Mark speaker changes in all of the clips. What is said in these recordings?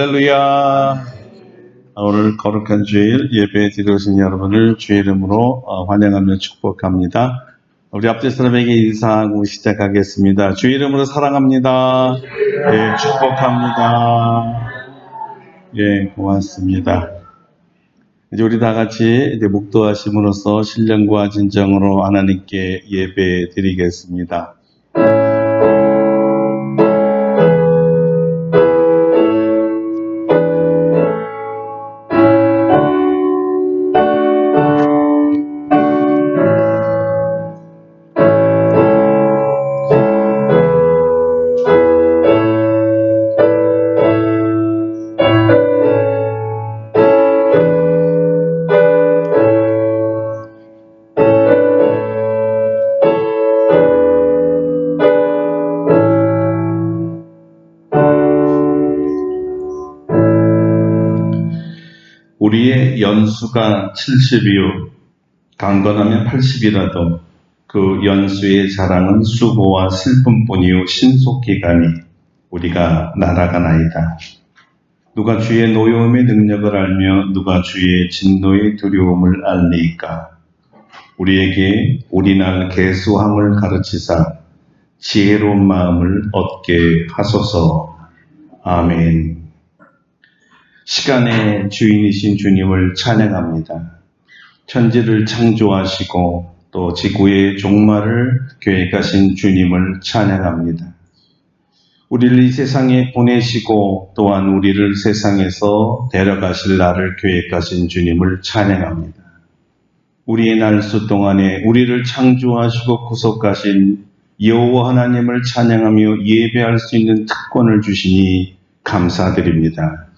Speaker 1: 할렐루야. 오늘 거룩한 주일 예배에 들어오신 여러분을 주의 이름으로 환영하며 축복합니다. 우리 앞뒤 사람에게 인사하고 시작하겠습니다. 주의 이름으로 사랑합니다. 예, 축복합니다. 예, 고맙습니다. 이제 우리 다 같이 이제 묵도하심으로써 신령과 진정으로 하나님께 예배 드리겠습니다. 우리의 연수가 70이요 강건하면 80이라도 그 연수의 자랑은 수고와 슬픔뿐이요 신속기간이 우리가 날아가나이다. 누가 주의 노여움의 능력을 알며 누가 주의 진노의 두려움을 알리이까. 우리에게 우리날 계수함을 가르치사 지혜로운 마음을 얻게 하소서. 아멘. 시간의 주인이신 주님을 찬양합니다. 천지를 창조하시고 또 지구의 종말을 계획하신 주님을 찬양합니다. 우리를 이 세상에 보내시고 또한 우리를 세상에서 데려가실 날을 계획하신 주님을 찬양합니다. 우리의 날수 동안에 우리를 창조하시고 구속하신 여호와 하나님을 찬양하며 예배할 수 있는 특권을 주시니 감사드립니다.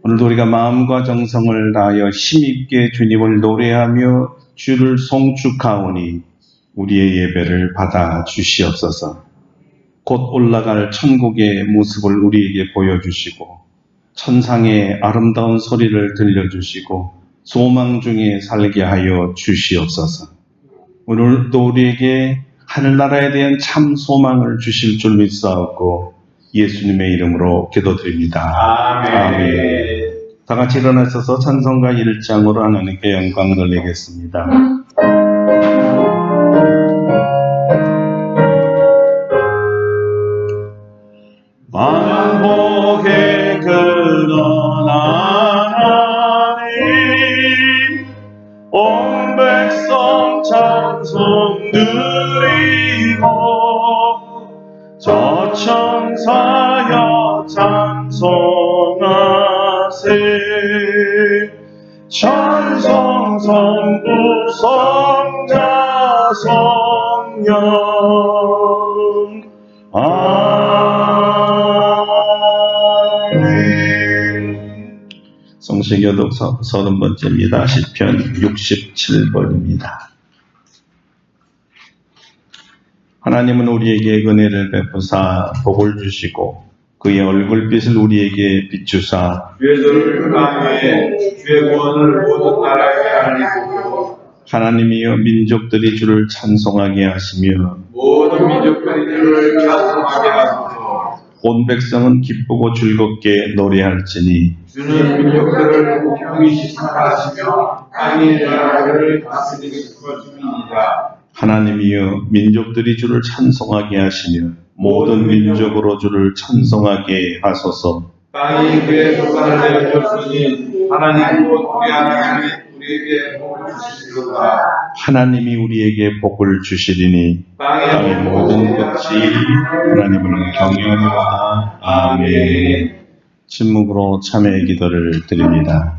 Speaker 1: 오늘도 우리가 마음과 정성을 다하여 힘있게 주님을 노래하며 주를 송축하오니 우리의 예배를 받아 주시옵소서. 곧 올라갈 천국의 모습을 우리에게 보여주시고 천상의 아름다운 소리를 들려주시고 소망 중에 살게 하여 주시옵소서. 오늘도 우리에게 하늘나라에 대한 참 소망을 주실 줄 믿사옵고 예수님의 이름으로 기도드립니다. 아멘. 다 같이 일어나셔서 찬송가 1장으로 하나님께 영광을 돌리겠습니다. 만복의 근원 하나님 온 백성 찬송 드리고 저천사여 찬송하세 찬송 성부 성자 성령 아멘. 성시교독 30번째입니다. 시편 67번입니다. 하나님은 우리에게 은혜를 베푸사 복을 주시고 그의 얼굴빛을 우리에게 비추사
Speaker 2: 죄들을 강해 주의 구원을 모든 나라에 알리고
Speaker 1: 하나님이여 민족들이 주를 찬송하게 하시며
Speaker 2: 모든 민족들이 주를 찬송하게 하소서.
Speaker 1: 온 백성은 기쁘고 즐겁게 노래할지니
Speaker 2: 주는 민족들을 공평히 심판하시며 땅의 나라를 다스리실 것입니다.
Speaker 1: 하나님이여 민족들이 주를 찬송하게 하시며 모든 민족으로 주를 찬송하게 하소서.
Speaker 2: 땅이 그의 조상을 내어줬으니 하나님 곧 우리 하나님이 우리에게 복을 주시리로다.
Speaker 1: 하나님이 우리에게 복을 주시리니 땅의 모든 끝이 하나님을 경외하리로다. 아멘. 침묵으로 참회의 기도를 드립니다.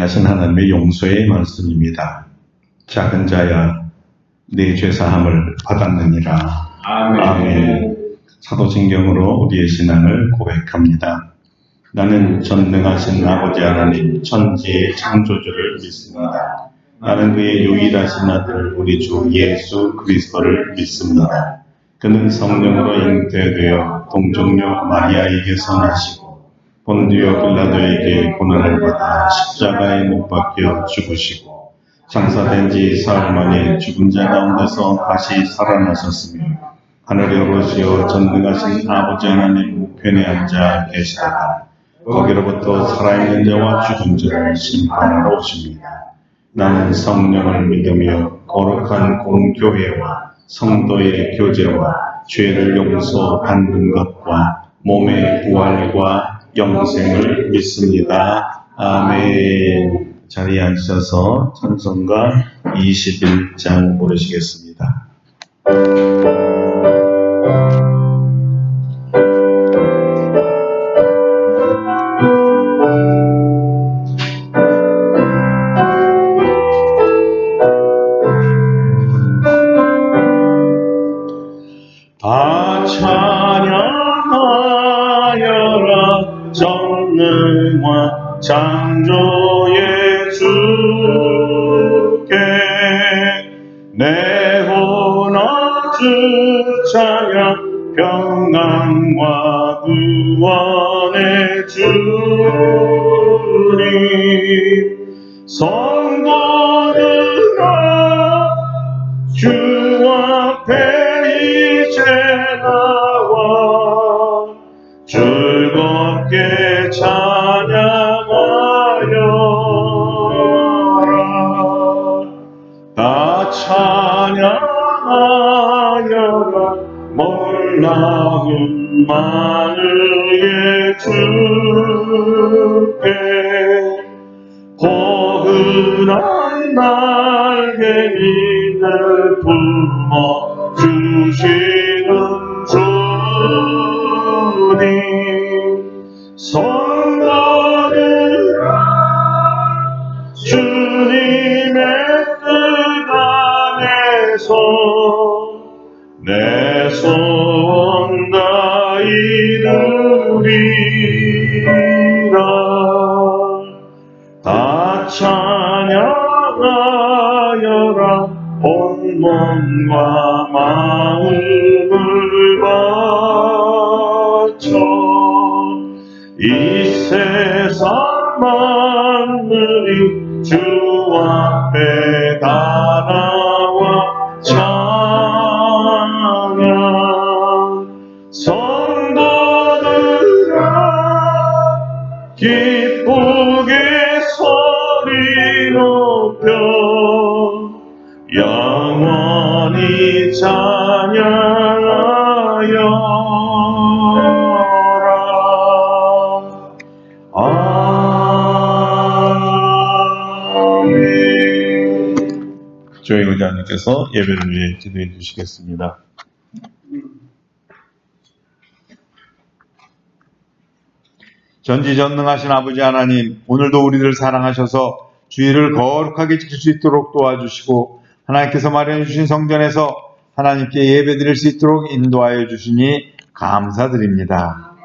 Speaker 1: 위대하신 하나님의 용서의 말씀입니다. 작은 자야 내 죄사함을 받았느니라. 아멘. 사도신경으로 우리의 신앙을 고백합니다. 나는 전능하신 아버지 하나님 천지의 창조주를 믿습니다. 나는 그의 유일하신 아들 우리 주 예수 그리스도를 믿습니다. 그는 성령으로 잉태되어 동정녀 마리아에게서 나시고 본디오 빌라도에게 고난을 받아 십자가에 못 박혀 죽으시고 장사된 지 사흘 만에 죽은 자 가운데서 다시 살아나셨으며 하늘에 오르시어 전능하신 아버지 하나님 우편에 앉아 계시다가 거기로부터 살아있는 자와 죽은 자를 심판하러 오십니다. 나는 성령을 믿으며 거룩한 공교회와 성도의 교제와 죄를 용서받는 것과 몸의 부활과 영생을 믿습니다. 아멘. 자리에 앉으셔서 찬송가 21장 부르시겠습니다. 다 찬양하여라 전능한 창조 예수께 내 혼아 주 찬양 평강과 구원의 주님 성도들아 주 앞에 이제 나와 즐겁게 찬양하여라. 다 찬양하여라. 놀라운 만유의 주께 포근한 날개미를 품어 주시는 주님 성도들아 주님의 뜻 안에서 내 소원 다 이루리라. 다 찬양하여라. 온 몸과 마음을 바쳐 이 세상 만물이 주 앞에 다 나와 찬양 성도들아 기쁘게 소리 높여 영원히 찬양하여라. 아멘. 조희 의장님께서 예배를 위해 기도해 주시겠습니다. 전지전능하신 아버지 하나님, 오늘도 우리를 사랑하셔서 주일을 거룩하게 지킬 수 있도록 도와주시고 하나님께서 마련해 주신 성전에서 하나님께 예배드릴 수 있도록 인도하여 주시니 감사드립니다.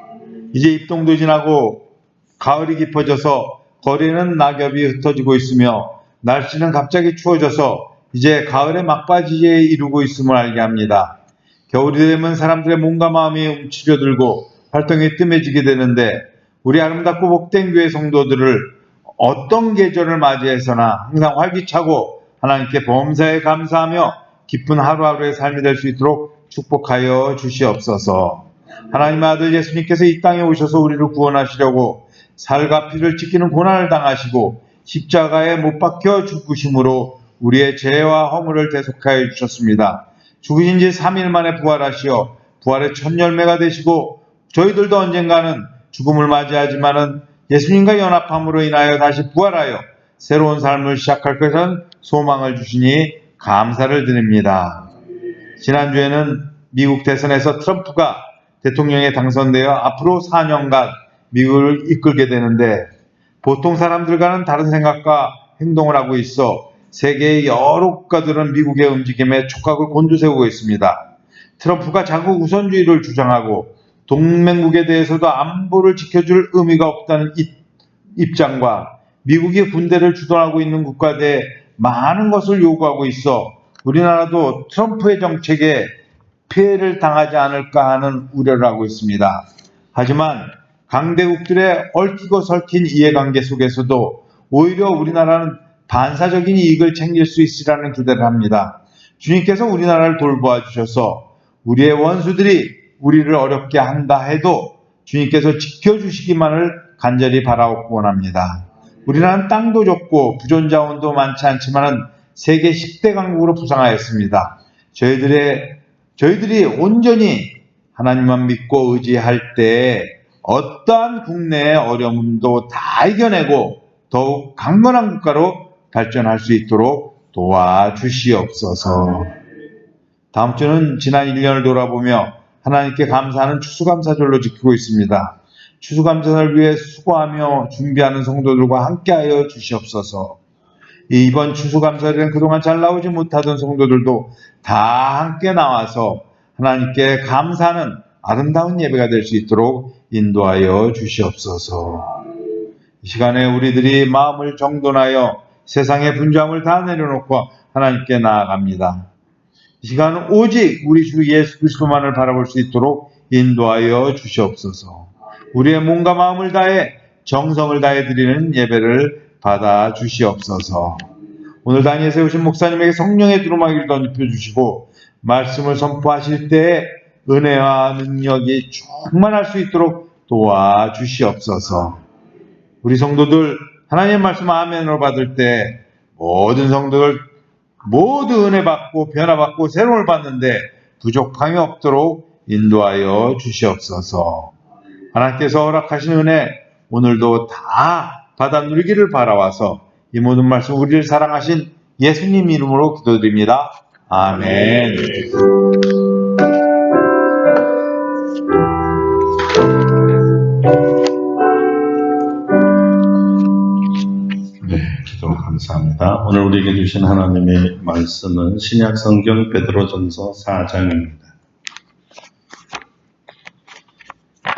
Speaker 1: 이제 입동도 지나고 가을이 깊어져서 거리에는 낙엽이 흩어지고 있으며 날씨는 갑자기 추워져서 이제 가을의 막바지에 이르고 있음을 알게 합니다. 겨울이 되면 사람들의 몸과 마음이 움츠려들고 활동이 뜸해지게 되는데 우리 아름답고 복된 교회 성도들을 어떤 계절을 맞이해서나 항상 활기차고 하나님께 범사에 감사하며 기쁜 하루하루의 삶이 될 수 있도록 축복하여 주시옵소서. 하나님의 아들 예수님께서 이 땅에 오셔서 우리를 구원하시려고 살과 피를 지키는 고난을 당하시고 십자가에 못 박혀 죽으심으로 우리의 죄와 허물을 대속하여 주셨습니다. 죽으신 지 3일 만에 부활하시어 부활의 첫 열매가 되시고 저희들도 언젠가는 죽음을 맞이하지만은 예수님과 연합함으로 인하여 다시 부활하여 새로운 삶을 시작할 것은 소망을 주시니 감사를 드립니다. 지난주에는 미국 대선에서 트럼프가 대통령에 당선되어 앞으로 4년간 미국을 이끌게 되는데 보통 사람들과는 다른 생각과 행동을 하고 있어 세계의 여러 국가들은 미국의 움직임에 촉각을 곤두세우고 있습니다. 트럼프가 자국 우선주의를 주장하고 동맹국에 대해서도 안보를 지켜줄 의미가 없다는 입장과 미국이 군대를 주둔하고 있는 국가대에 많은 것을 요구하고 있어 우리나라도 트럼프의 정책에 피해를 당하지 않을까 하는 우려를 하고 있습니다. 하지만 강대국들의 얽히고 설킨 이해관계 속에서도 오히려 우리나라는 반사적인 이익을 챙길 수 있으리라는 기대를 합니다. 주님께서 우리나라를 돌보아 주셔서 우리의 원수들이 우리를 어렵게 한다 해도 주님께서 지켜주시기만을 간절히 바라고 원합니다. 우리나라는 땅도 좁고 부존자원도 많지 않지만 세계 10대 강국으로 부상하였습니다. 저희들이 온전히 하나님만 믿고 의지할 때 어떠한 국내의 어려움도 다 이겨내고 더욱 강건한 국가로 발전할 수 있도록 도와주시옵소서. 다음 주는 지난 1년을 돌아보며 하나님께 감사하는 추수감사절로 지키고 있습니다. 추수감사를 위해 수고하며 준비하는 성도들과 함께하여 주시옵소서. 이번 추수감사절은 그동안 잘 나오지 못하던 성도들도 다 함께 나와서 하나님께 감사하는 아름다운 예배가 될 수 있도록 인도하여 주시옵소서. 이 시간에 우리들이 마음을 정돈하여 세상의 분주함을 다 내려놓고 하나님께 나아갑니다. 이 시간은 오직 우리 주 예수 그리스도만을 바라볼 수 있도록 인도하여 주시옵소서. 우리의 몸과 마음을 다해 정성을 다해 드리는 예배를 받아 주시옵소서. 오늘 당에 세우신 목사님에게 성령의 두루마기를 던져 주시고 말씀을 선포하실 때에 은혜와 능력이 충만할 수 있도록 도와주시옵소서. 우리 성도들 하나님의 말씀 아멘으로 받을 때 모든 성도들 모두 은혜 받고 변화 받고 새로움을 받는데 부족함이 없도록 인도하여 주시옵소서. 하나님께서 허락하신 은혜 오늘도 다 받아 누리기를 바라와서 이 모든 말씀 우리를 사랑하신 예수님 이름으로 기도드립니다. 아멘.
Speaker 3: 기도 감사합니다. 오늘 우리에게 주신 하나님의 말씀은 신약성경 베드로전서 4장입니다.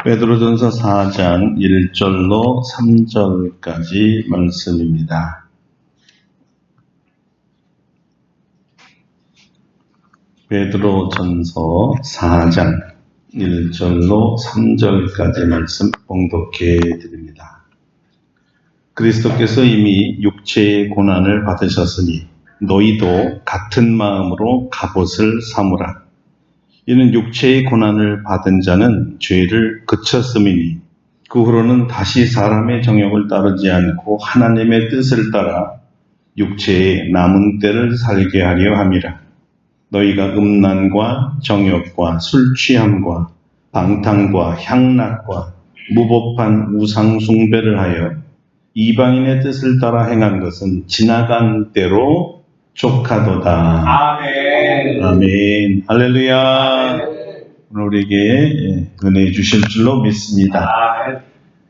Speaker 3: 베드로전서 4장 1절로 3절까지 말씀입니다. 베드로전서 4장 1절로 3절까지 말씀 봉독해 드립니다. 그리스도께서 이미 육체의 고난을 받으셨으니 너희도 같은 마음으로 갑옷을 삼으라. 이는 육체의 고난을 받은 자는 죄를 그쳤음이니 그 후로는 다시 사람의 정욕을 따르지 않고 하나님의 뜻을 따라 육체의 남은 때를 살게 하려 함이라. 너희가 음란과 정욕과 술 취함과 방탕과 향락과 무법한 우상 숭배를 하여 이방인의 뜻을 따라 행한 것은 지나간 때로 족하도다.
Speaker 2: 아멘.
Speaker 3: 아멘. 할렐루야. 오늘 우리에게 은혜 주실 줄로 믿습니다.
Speaker 2: 아멘.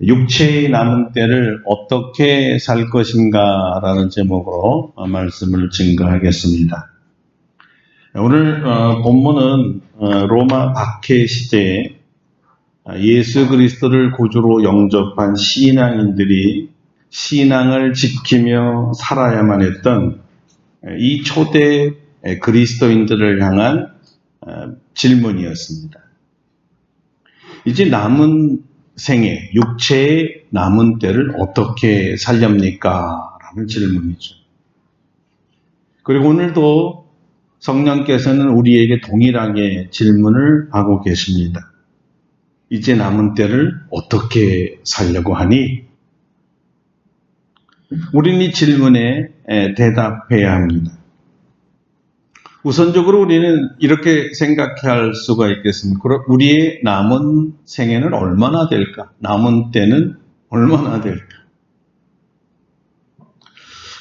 Speaker 3: 육체의 남은 때를 어떻게 살 것인가 라는 제목으로 말씀을 증거하겠습니다. 오늘 본문은 로마 박해 시대에 예수 그리스도를 구주로 영접한 신앙인들이 신앙을 지키며 살아야만 했던 이 초대 그리스도인들을 향한 질문이었습니다. 이제 남은 생애, 육체의 남은 때를 어떻게 살렵니까? 라는 질문이죠. 그리고 오늘도 성령께서는 우리에게 동일하게 질문을 하고 계십니다. 이제 남은 때를 어떻게 살려고 하니? 우리는 이 질문에 대답해야 합니다. 우선적으로 우리는 이렇게 생각할 수가 있겠습니다. 우리의 남은 생애는 얼마나 될까? 남은 때는 얼마나 될까?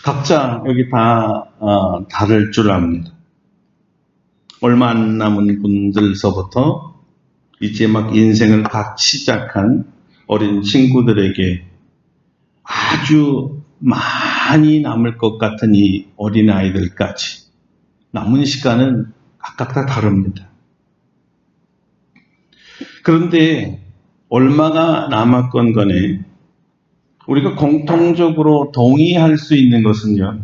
Speaker 3: 각자 여기 다 다를 줄 압니다. 얼마 안 남은 분들서부터 이제 막 인생을 각 시작한 어린 친구들에게 아주 많이 남을 것 같은 이 어린아이들까지 남은 시간은 각각 다 다릅니다. 그런데 얼마가 남았건 간에 우리가 공통적으로 동의할 수 있는 것은요,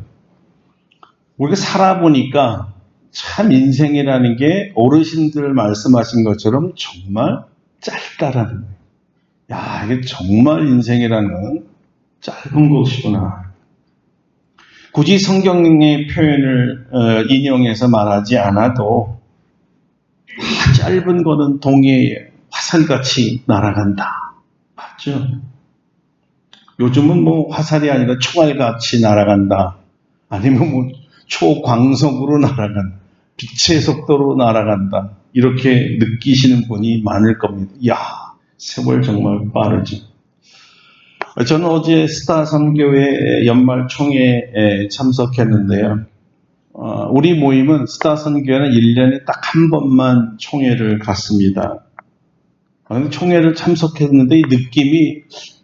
Speaker 3: 우리가 살아보니까 참 인생이라는 게 어르신들 말씀하신 것처럼 정말 짧다라는 거예요. 야, 이게 정말 인생이라는 건 짧은 것이구나. 굳이 성경의 표현을 인용해서 말하지 않아도 다 짧은 거는 동해에 화살같이 날아간다. 맞죠? 요즘은 뭐 화살이 아니라 총알같이 날아간다. 아니면 뭐 초광속으로 날아간다. 빛의 속도로 날아간다. 이렇게 느끼시는 분이 많을 겁니다. 이야, 세월 정말 빠르죠. 저는 어제 스타 선교회 연말 총회에 참석했는데요. 우리 모임은 스타 선교회는 1년에 딱 한 번만 총회를 갔습니다. 총회를 참석했는데 이 느낌이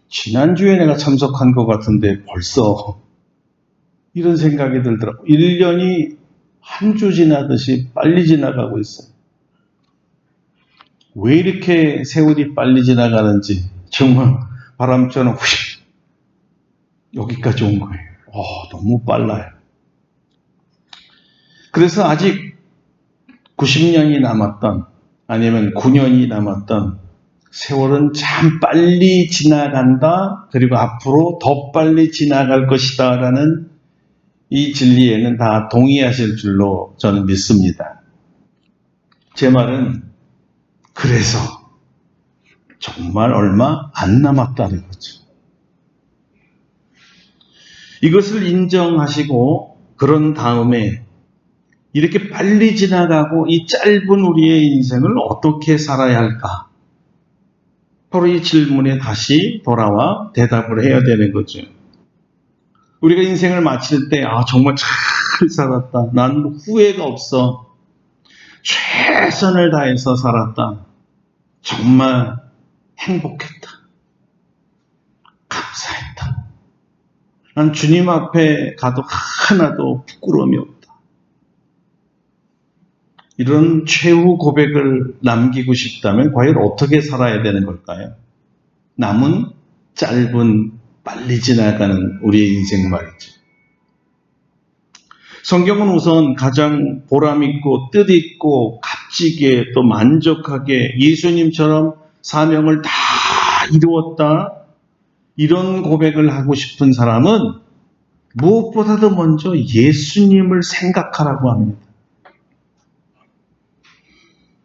Speaker 3: 지난주에 내가 참석한 것 같은데 벌써 이런 생각이 들더라고요. 1년이 한 주 지나듯이 빨리 지나가고 있어요. 왜 이렇게 세월이 빨리 지나가는지 정말 바람처럼 후식 여기까지 온 거예요. 너무 빨라요. 그래서 아직 90년이 남았던 아니면 9년이 남았던 세월은 참 빨리 지나간다. 그리고 앞으로 더 빨리 지나갈 것이다 라는 이 진리에는 다 동의하실 줄로 저는 믿습니다. 제 말은 그래서 정말 얼마 안 남았다는 거죠. 이것을 인정하시고 그런 다음에 이렇게 빨리 지나가고 이 짧은 우리의 인생을 어떻게 살아야 할까? 바로 이 질문에 다시 돌아와 대답을 해야 되는 거죠. 우리가 인생을 마칠 때 정말 잘 살았다. 난 후회가 없어. 최선을 다해서 살았다. 정말 행복했다. 감사했다. 난 주님 앞에 가도 하나도 부끄러움이 없다. 이런 최후 고백을 남기고 싶다면 과연 어떻게 살아야 되는 걸까요? 남은 짧은 빨리 지나가는 우리의 인생 말이죠. 성경은 우선 가장 보람있고 뜻있고 값지게 또 만족하게 예수님처럼 사명을 다 이루었다. 이런 고백을 하고 싶은 사람은 무엇보다도 먼저 예수님을 생각하라고 합니다.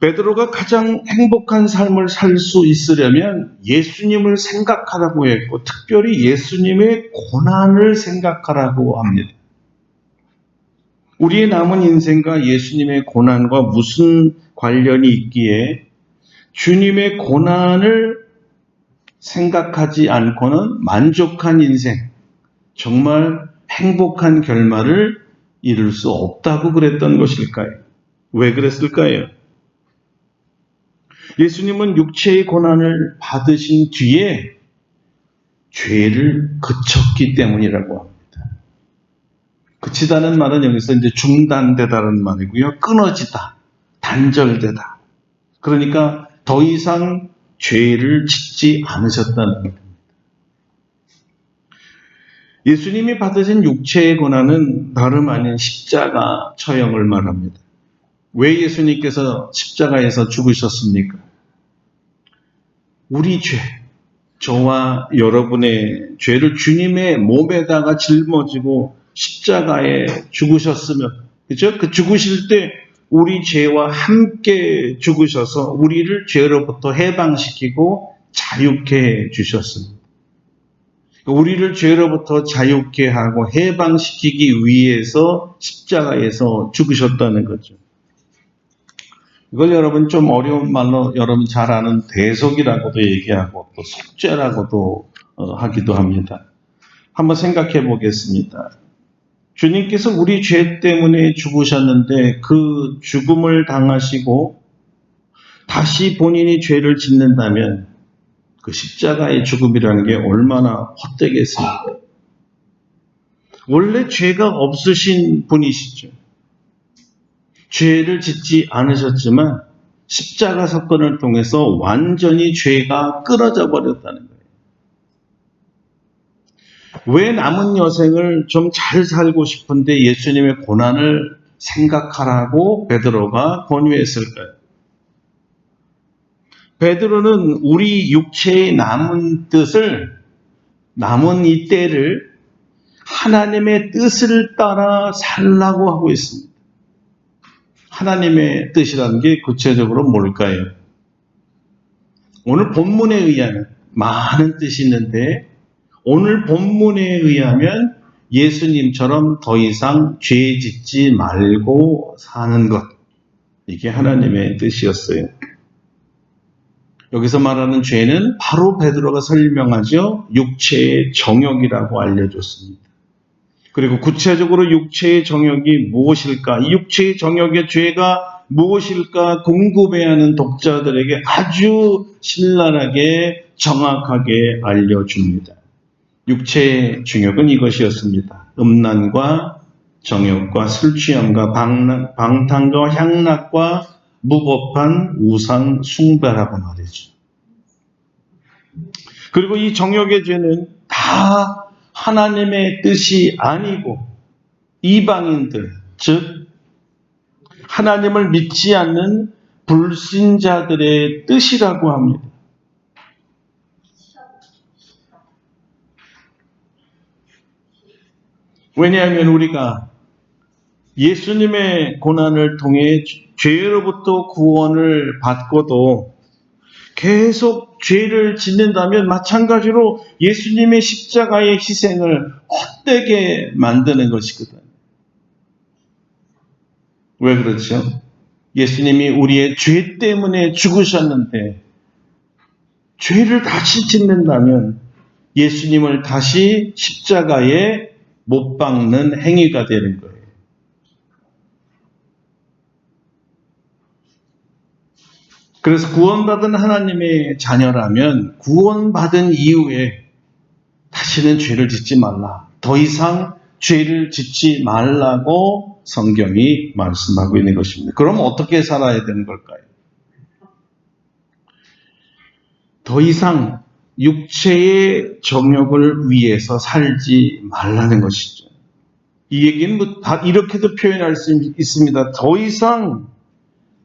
Speaker 3: 베드로가 가장 행복한 삶을 살 수 있으려면 예수님을 생각하라고 했고 특별히 예수님의 고난을 생각하라고 합니다. 우리의 남은 인생과 예수님의 고난과 무슨 관련이 있기에 주님의 고난을 생각하지 않고는 만족한 인생, 정말 행복한 결말을 이룰 수 없다고 그랬던 것일까요? 왜 그랬을까요? 예수님은 육체의 고난을 받으신 뒤에 죄를 그쳤기 때문이라고 합니다. 그치다는 말은 여기서 이제 중단되다는 말이고요. 끊어지다, 단절되다. 그러니까 더 이상 죄를 짓지 않으셨다는 겁니다. 예수님이 받으신 육체의 고난은 다름 아닌 십자가 처형을 말합니다. 왜 예수님께서 십자가에서 죽으셨습니까? 우리 죄, 저와 여러분의 죄를 주님의 몸에다가 짊어지고 십자가에 죽으셨으면, 그죠? 그 죽으실 때 우리 죄와 함께 죽으셔서 우리를 죄로부터 해방시키고 자유케 해 주셨습니다. 우리를 죄로부터 자유케 하고 해방시키기 위해서 십자가에서 죽으셨다는 거죠. 이걸 여러분 좀 어려운 말로 여러분 잘 아는 대속이라고도 얘기하고 또 속죄라고도 하기도 합니다. 한번 생각해 보겠습니다. 주님께서 우리 죄 때문에 죽으셨는데 그 죽음을 당하시고 다시 본인이 죄를 짓는다면 그 십자가의 죽음이라는 게 얼마나 헛되겠습니까? 원래 죄가 없으신 분이시죠. 죄를 짓지 않으셨지만 십자가 사건을 통해서 완전히 죄가 끊어져 버렸다는 거예요. 왜 남은 여생을 좀 잘 살고 싶은데 예수님의 고난을 생각하라고 베드로가 권유했을까요? 베드로는 우리 육체의 남은 이 때를 하나님의 뜻을 따라 살라고 하고 있습니다. 하나님의 뜻이라는 게 구체적으로 뭘까요? 오늘 본문에 의하면 많은 뜻이 있는데 오늘 본문에 의하면 예수님처럼 더 이상 죄 짓지 말고 사는 것. 이게 하나님의 뜻이었어요. 여기서 말하는 죄는 바로 베드로가 설명하죠. 육체의 정욕이라고 알려줬습니다. 그리고 구체적으로 육체의 정욕이 무엇일까? 이 육체의 정욕의 죄가 무엇일까 궁금해하는 독자들에게 아주 신랄하게 정확하게 알려줍니다. 육체의 정욕은 이것이었습니다. 음란과 정욕과 술취함과 방탕과 향락과 무법한 우상 숭배라고 말이죠. 그리고 이 정욕의 죄는 다 하나님의 뜻이 아니고 이방인들, 즉 하나님을 믿지 않는 불신자들의 뜻이라고 합니다. 왜냐하면 우리가 예수님의 고난을 통해 죄로부터 구원을 받고도 계속 죄를 짓는다면 마찬가지로 예수님의 십자가의 희생을 헛되게 만드는 것이거든요. 왜 그렇죠? 예수님이 우리의 죄 때문에 죽으셨는데 죄를 다시 짓는다면 예수님을 다시 십자가에 못 박는 행위가 되는 거예요. 그래서 구원받은 하나님의 자녀라면 구원받은 이후에 다시는 죄를 짓지 말라. 더 이상 죄를 짓지 말라고 성경이 말씀하고 있는 것입니다. 그럼 어떻게 살아야 되는 걸까요? 더 이상 육체의 정욕을 위해서 살지 말라는 것이죠. 이 얘기는 다 이렇게도 표현할 수 있습니다. 더 이상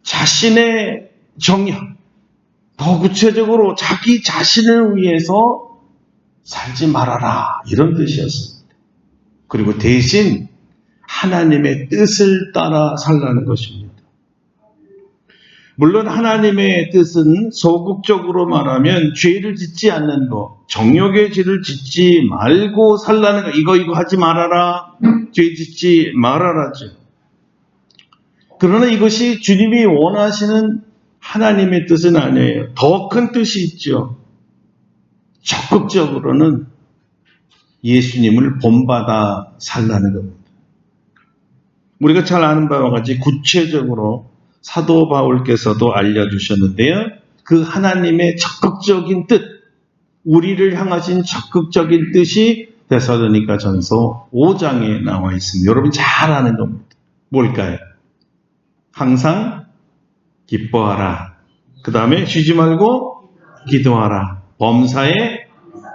Speaker 3: 자신의 정욕, 더 구체적으로 자기 자신을 위해서 살지 말아라. 이런 뜻이었습니다. 그리고 대신 하나님의 뜻을 따라 살라는 것입니다. 물론 하나님의 뜻은 소극적으로 말하면 죄를 짓지 않는 것, 정욕의 죄를 짓지 말고 살라는 것, 이거 하지 말아라, 죄 짓지 말아라죠. 그러나 이것이 주님이 원하시는 하나님의 뜻은 아니에요. 더 큰 뜻이 있죠. 적극적으로는 예수님을 본받아 살라는 겁니다. 우리가 잘 아는 바와 같이 구체적으로 사도 바울께서도 알려주셨는데요. 그 하나님의 적극적인 뜻, 우리를 향하신 적극적인 뜻이 데살로니가전서 5장에 나와 있습니다. 여러분 잘 아는 겁니다. 뭘까요? 항상 기뻐하라. 그 다음에 쉬지 말고 기도하라. 범사에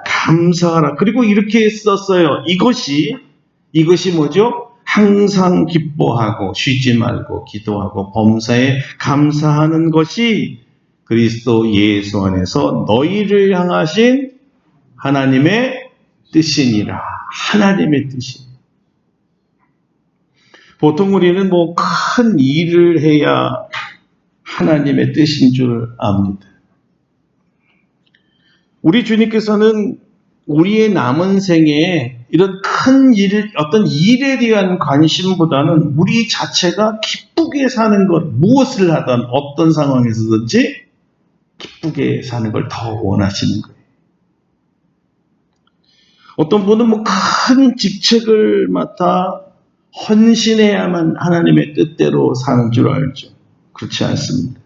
Speaker 3: 감사하라. 그리고 이렇게 썼어요. 이것이 뭐죠? 항상 기뻐하고 쉬지 말고 기도하고 범사에 감사하는 것이 그리스도 예수 안에서 너희를 향하신 하나님의 뜻이니라. 하나님의 뜻이. 보통 우리는 큰 일을 해야 하나님의 뜻인 줄 압니다. 우리 주님께서는 우리의 남은 생에 이런 큰 일, 어떤 일에 대한 관심보다는 우리 자체가 기쁘게 사는 것, 무엇을 하든 어떤 상황에서든지 기쁘게 사는 걸 더 원하시는 거예요. 어떤 분은 큰 직책을 맡아 헌신해야만 하나님의 뜻대로 사는 줄 알죠. 그렇지 않습니다.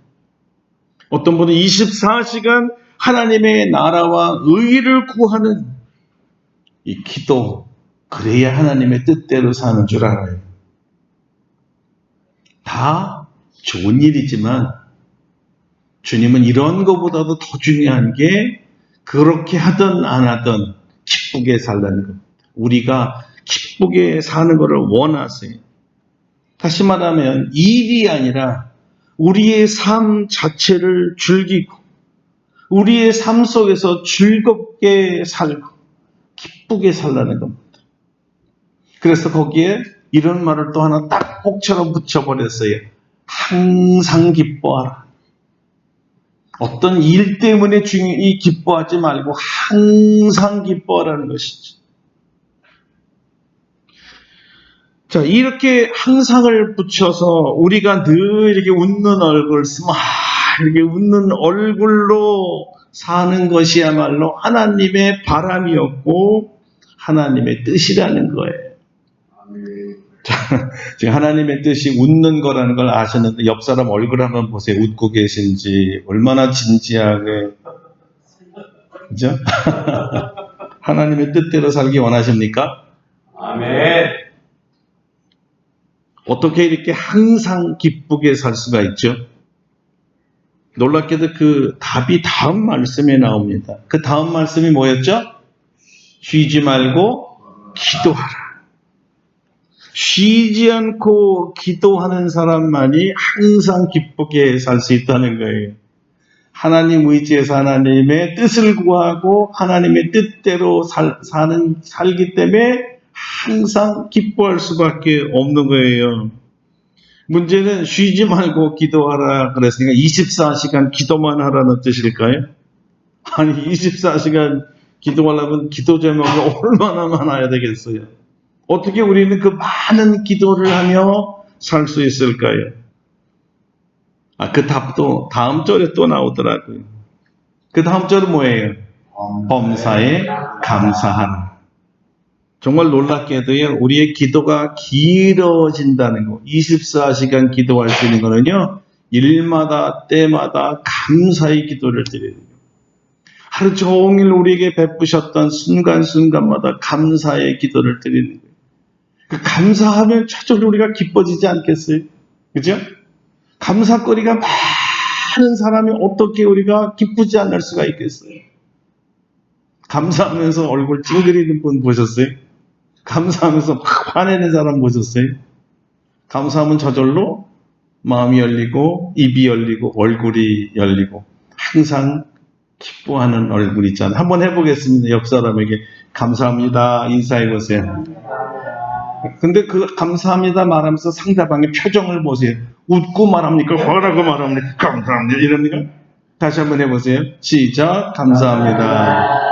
Speaker 3: 어떤 분은 24시간 하나님의 나라와 의를 구하는 이 기도, 그래야 하나님의 뜻대로 사는 줄 알아요. 다 좋은 일이지만 주님은 이런 것보다도 더 중요한 게 그렇게 하든 안 하든 기쁘게 살라는 겁니다. 우리가 기쁘게 사는 것을 원하세요. 다시 말하면 일이 아니라 우리의 삶 자체를 즐기고 우리의 삶 속에서 즐겁게 살고 기쁘게 살라는 겁니다. 그래서 거기에 이런 말을 또 하나 딱 꼭처럼 붙여버렸어요. 항상 기뻐하라. 어떤 일 때문에 기뻐하지 말고 항상 기뻐하라는 것이죠. 자, 이렇게 항상을 붙여서 우리가 늘 이렇게 웃는 얼굴, 이렇게 웃는 얼굴로 사는 것이야말로 하나님의 바람이었고 하나님의 뜻이라는 거예요. 자, 지금 하나님의 뜻이 웃는 거라는 걸 아셨는데 옆 사람 얼굴 한번 보세요. 웃고 계신지 얼마나 진지하게, 그죠? 하나님의 뜻대로 살기 원하십니까?
Speaker 2: 아멘.
Speaker 3: 어떻게 이렇게 항상 기쁘게 살 수가 있죠? 놀랍게도 그 답이 다음 말씀에 나옵니다. 그 다음 말씀이 뭐였죠? 쉬지 말고 기도하라. 쉬지 않고 기도하는 사람만이 항상 기쁘게 살 수 있다는 거예요. 하나님 의지해서 하나님의 뜻을 구하고 하나님의 뜻대로 살기 때문에 항상 기뻐할 수밖에 없는 거예요. 문제는 쉬지 말고 기도하라 그랬으니까 24시간 기도만 하라는 뜻일까요? 아니 24시간 기도하려면 기도 제목이 얼마나 많아야 되겠어요? 어떻게 우리는 그 많은 기도를 하며 살 수 있을까요? 그 답도 다음 절에 또 나오더라고요. 그 다음 절은 뭐예요? 범사에 감사하라. 정말 놀랍게도요, 우리의 기도가 길어진다는 거. 24시간 기도할 수 있는 거는요, 일마다, 때마다 감사의 기도를 드리는 거예요. 하루 종일 우리에게 베푸셨던 순간순간마다 감사의 기도를 드리는 거예요. 그 감사하면 저절로 우리가 기뻐지지 않겠어요? 그죠? 감사거리가 많은 사람이 어떻게 우리가 기쁘지 않을 수가 있겠어요? 감사하면서 얼굴 찡그리는 분 보셨어요? 감사하면서 막 화내는 사람 보셨어요? 감사하면 저절로 마음이 열리고 입이 열리고 얼굴이 열리고 항상 기뻐하는 얼굴 있잖아요. 한번 해보겠습니다. 옆 사람에게 감사합니다 인사해보세요. 근데 그 감사합니다 말하면서 상대방의 표정을 보세요. 웃고 말합니까? 화나고 말합니까? 감사합니다 이럽니까? 다시 한번 해보세요. 시작. 감사합니다.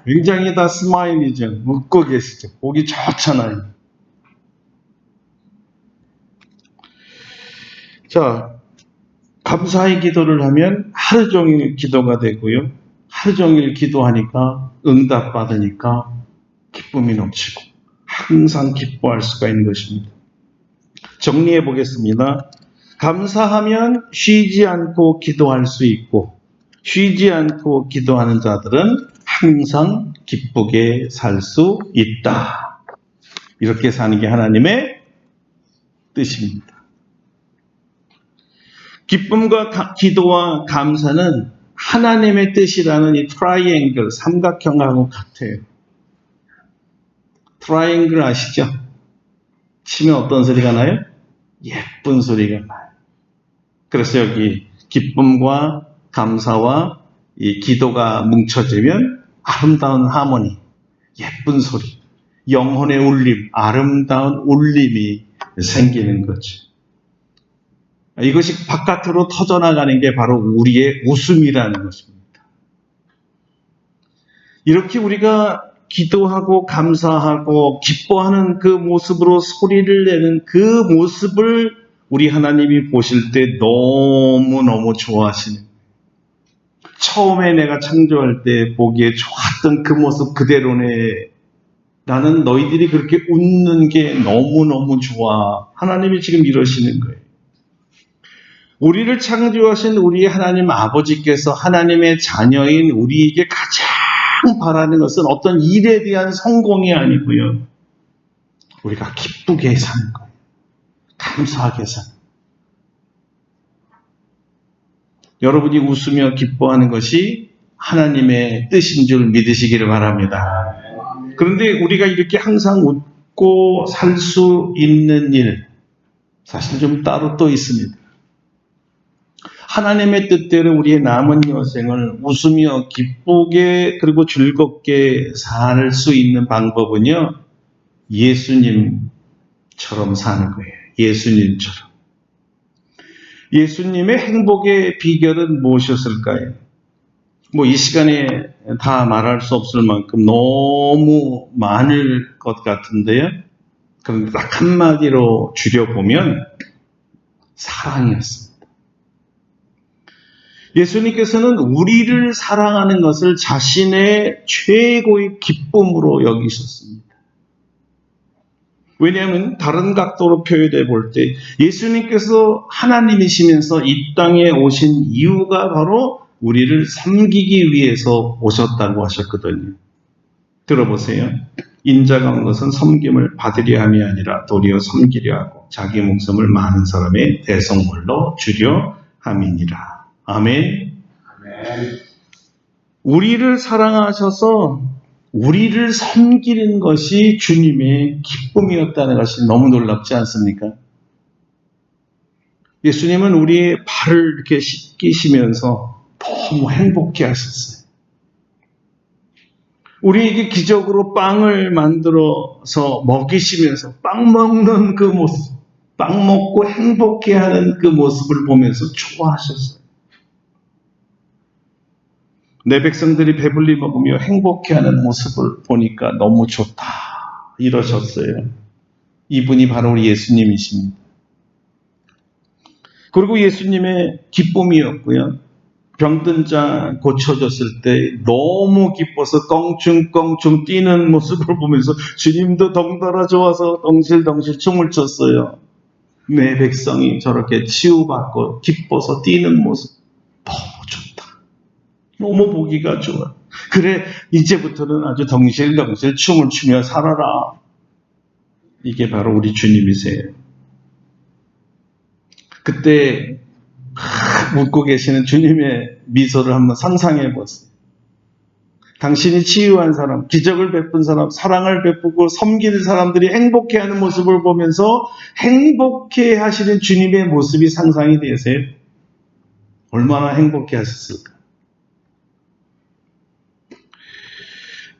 Speaker 3: 굉장히 다 스마일이죠. 웃고 계시죠. 보기 좋잖아요. 자, 감사의 기도를 하면 하루 종일 기도가 되고요. 하루 종일 기도하니까 응답받으니까 기쁨이 넘치고 항상 기뻐할 수가 있는 것입니다. 정리해 보겠습니다. 감사하면 쉬지 않고 기도할 수 있고 쉬지 않고 기도하는 자들은 항상 기쁘게 살 수 있다. 이렇게 사는 게 하나님의 뜻입니다. 기쁨과 기도와 감사는 하나님의 뜻이라는 이 트라이앵글, 삼각형하고 같아요. 트라이앵글 아시죠? 치면 어떤 소리가 나요? 예쁜 소리가 나요. 그래서 여기 기쁨과 감사와 이 기도가 뭉쳐지면 아름다운 하모니, 예쁜 소리, 영혼의 울림, 아름다운 울림이 생기는 거죠. 이것이 바깥으로 터져나가는 게 바로 우리의 웃음이라는 것입니다. 이렇게 우리가 기도하고 감사하고 기뻐하는 그 모습으로 소리를 내는 그 모습을 우리 하나님이 보실 때 너무너무 좋아하시는 거예요. 처음에 내가 창조할 때 보기에 좋았던 그 모습 그대로네. 나는 너희들이 그렇게 웃는 게 너무너무 좋아. 하나님이 지금 이러시는 거예요. 우리를 창조하신 우리 하나님 아버지께서 하나님의 자녀인 우리에게 가장 바라는 것은 어떤 일에 대한 성공이 아니고요. 우리가 기쁘게 사는 거예요. 감사하게 사는 거예요. 여러분이 웃으며 기뻐하는 것이 하나님의 뜻인 줄 믿으시기를 바랍니다. 그런데 우리가 이렇게 항상 웃고 살 수 있는 일, 사실 좀 따로 또 있습니다. 하나님의 뜻대로 우리의 남은 여생을 웃으며 기쁘게 그리고 즐겁게 살 수 있는 방법은요, 예수님처럼 사는 거예요. 예수님처럼. 예수님의 행복의 비결은 무엇이었을까요? 이 시간에 다 말할 수 없을 만큼 너무 많을 것 같은데요. 그런데 딱 한마디로 줄여보면 사랑이었습니다. 예수님께서는 우리를 사랑하는 것을 자신의 최고의 기쁨으로 여기셨습니다. 왜냐하면 다른 각도로 표현해 볼 때 예수님께서 하나님이시면서 이 땅에 오신 이유가 바로 우리를 섬기기 위해서 오셨다고 하셨거든요. 들어보세요. 인자가 온 것은 섬김을 받으려 함이 아니라 도리어 섬기려 하고 자기 목숨을 많은 사람의 대성물로 주려 함이니라. 아멘. 우리를 사랑하셔서 우리를 섬기는 것이 주님의 기쁨이었다는 것이 너무 놀랍지 않습니까? 예수님은 우리의 발을 이렇게 씻기시면서 너무 행복해 하셨어요. 우리에게 기적으로 빵을 만들어서 먹이시면서 빵 먹는 그 모습, 빵 먹고 행복해 하는 그 모습을 보면서 좋아하셨어요. 내 백성들이 배불리 먹으며 행복해하는 모습을 보니까 너무 좋다 이러셨어요. 이분이 바로 우리 예수님이십니다. 그리고 예수님의 기쁨이었고요. 병든 자 고쳐졌을 때 너무 기뻐서 껑충껑충 뛰는 모습을 보면서 주님도 덩달아 좋아서 덩실덩실 춤을 췄어요. 내 백성이 저렇게 치유받고 기뻐서 뛰는 모습 너무 좋다. 너무 보기가 좋아. 그래, 이제부터는 아주 덩실덩실 춤을 추며 살아라. 이게 바로 우리 주님이세요. 그때 웃고 계시는 주님의 미소를 한번 상상해 보세요. 당신이 치유한 사람, 기적을 베푼 사람, 사랑을 베푸고 섬기는 사람들이 행복해하는 모습을 보면서 행복해 하시는 주님의 모습이 상상이 되세요? 얼마나 행복해 하셨을까?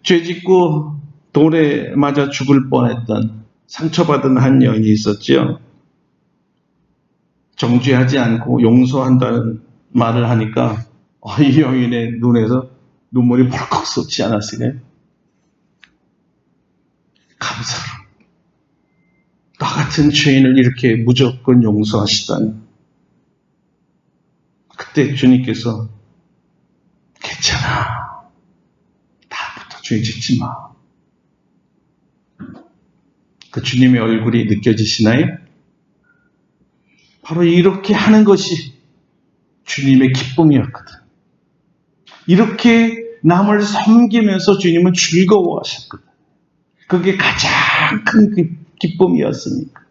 Speaker 3: 죄짓고 돌에 맞아 죽을 뻔했던 상처받은 한 여인이 있었죠. 정죄하지 않고 용서한다는 말을 하니까 이 여인의 눈에서 눈물이 벌컥 쏟지 않았으네. 감사로 나 같은 죄인을 이렇게 무조건 용서하시다니. 그때 주님께서 괜찮아. 다음부터 죄 짓지 마. 그 주님의 얼굴이 느껴지시나요? 바로 이렇게 하는 것이 주님의 기쁨이었거든. 이렇게 남을 섬기면서 주님은 즐거워하셨거든. 그게 가장 큰 기쁨이었으니까.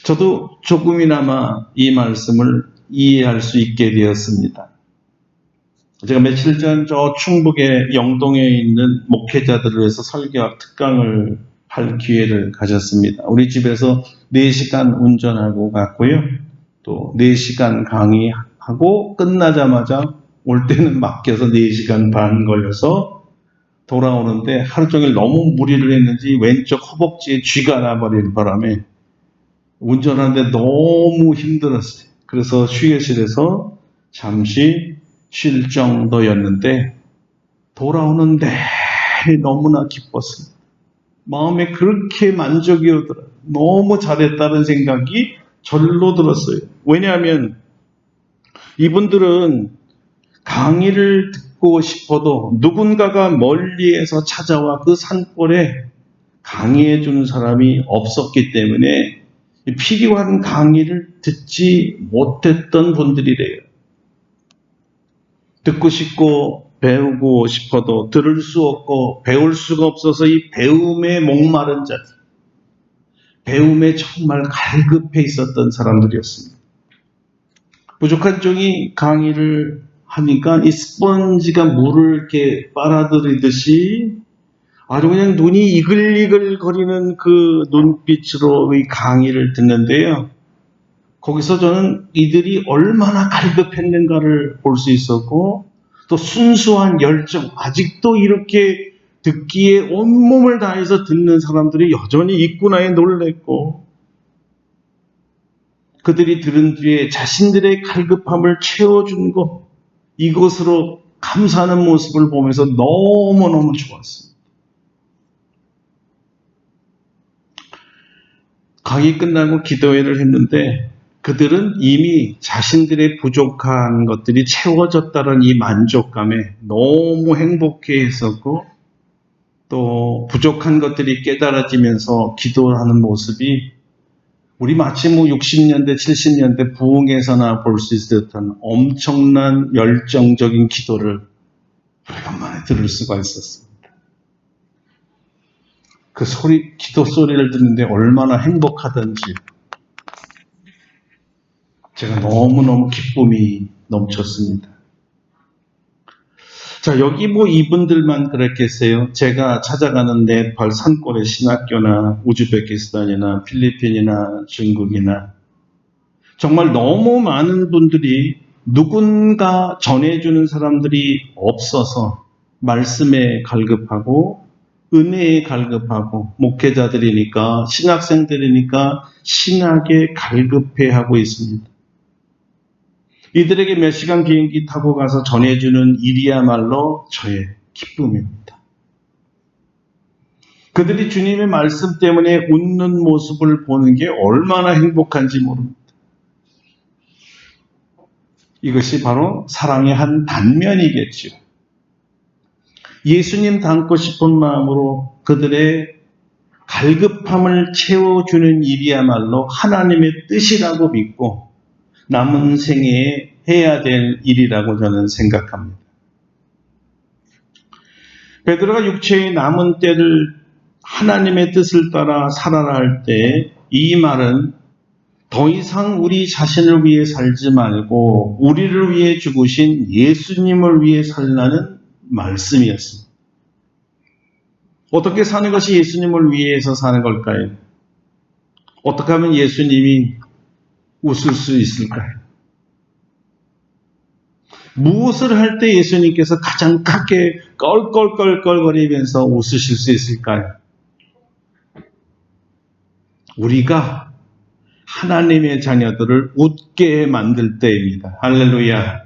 Speaker 3: 저도 조금이나마 이 말씀을 이해할 수 있게 되었습니다. 제가 며칠 전 저 충북의 영동에 있는 목회자들을 위해서 설교학 특강을 할 기회를 가졌습니다. 우리 집에서 4시간 운전하고 갔고요. 또 4시간 강의하고 끝나자마자 올 때는 막혀서 4시간 반 걸려서 돌아오는데 하루 종일 너무 무리를 했는지 왼쪽 허벅지에 쥐가 나버리는 바람에 운전하는데 너무 힘들었어요. 그래서 휴게실에서 잠시 쉴 정도였는데 돌아오는 내내 너무나 기뻤습니다. 마음에 그렇게 만족이 오더라고요. 너무 잘했다는 생각이 절로 들었어요. 왜냐하면 이분들은 강의를 듣고 싶어도 누군가가 멀리에서 찾아와 그 산골에 강의해 주는 사람이 없었기 때문에 필요한 강의를 듣지 못했던 분들이래요. 듣고 싶고 배우고 싶어도 들을 수 없고 배울 수가 없어서 이 배움에 목마른 자들, 배움에 정말 갈급해 있었던 사람들이었습니다. 부족한 종이 강의를 하니까 이 스펀지가 물을 이렇게 빨아들이듯이 아주 그냥 눈이 이글이글 거리는 그 눈빛으로 이 강의를 듣는데요. 거기서 저는 이들이 얼마나 갈급했는가를 볼 수 있었고, 또 순수한 열정, 아직도 이렇게 듣기에 온몸을 다해서 듣는 사람들이 여전히 있구나에 놀랬고, 그들이 들은 뒤에 자신들의 갈급함을 채워준 것, 이것으로 감사하는 모습을 보면서 너무너무 좋았습니다. 강의 끝나고 기도회를 했는데 그들은 이미 자신들의 부족한 것들이 채워졌다는 이 만족감에 너무 행복해 했었고, 또 부족한 것들이 깨달아지면서 기도하는 모습이 우리 마치 60년대, 70년대 부흥에서나 볼 수 있을 듯한 엄청난 열정적인 기도를 오래간만에 들을 수가 있었습니다. 그 소리, 기도 소리를 듣는데 얼마나 행복하던지 제가 너무너무 기쁨이 넘쳤습니다. 자, 여기 이분들만 그랬겠어요? 제가 찾아가는 네팔 산골의 신학교나 우즈베키스탄이나 필리핀이나 중국이나 정말 너무 많은 분들이 누군가 전해주는 사람들이 없어서 말씀에 갈급하고 은혜에 갈급하고 목회자들이니까 신학생들이니까 신학에 갈급해하고 있습니다. 이들에게 몇 시간 비행기 타고 가서 전해주는 일이야말로 저의 기쁨입니다. 그들이 주님의 말씀 때문에 웃는 모습을 보는 게 얼마나 행복한지 모릅니다. 이것이 바로 사랑의 한 단면이겠죠. 예수님 닮고 싶은 마음으로 그들의 갈급함을 채워주는 일이야말로 하나님의 뜻이라고 믿고 남은 생애에 해야 될 일이라고 저는 생각합니다. 베드로가 육체의 남은 때를 하나님의 뜻을 따라 살아라 할 때 이 말은 더 이상 우리 자신을 위해 살지 말고 우리를 위해 죽으신 예수님을 위해 살라는 말씀이었습니다. 어떻게 사는 것이 예수님을 위해서 사는 걸까요? 어떻게 하면 예수님이 웃을 수 있을까요? 무엇을 할 때 예수님께서 가장 크게 껄껄껄껄거리면서 웃으실 수 있을까요? 우리가 하나님의 자녀들을 웃게 만들 때입니다. 할렐루야.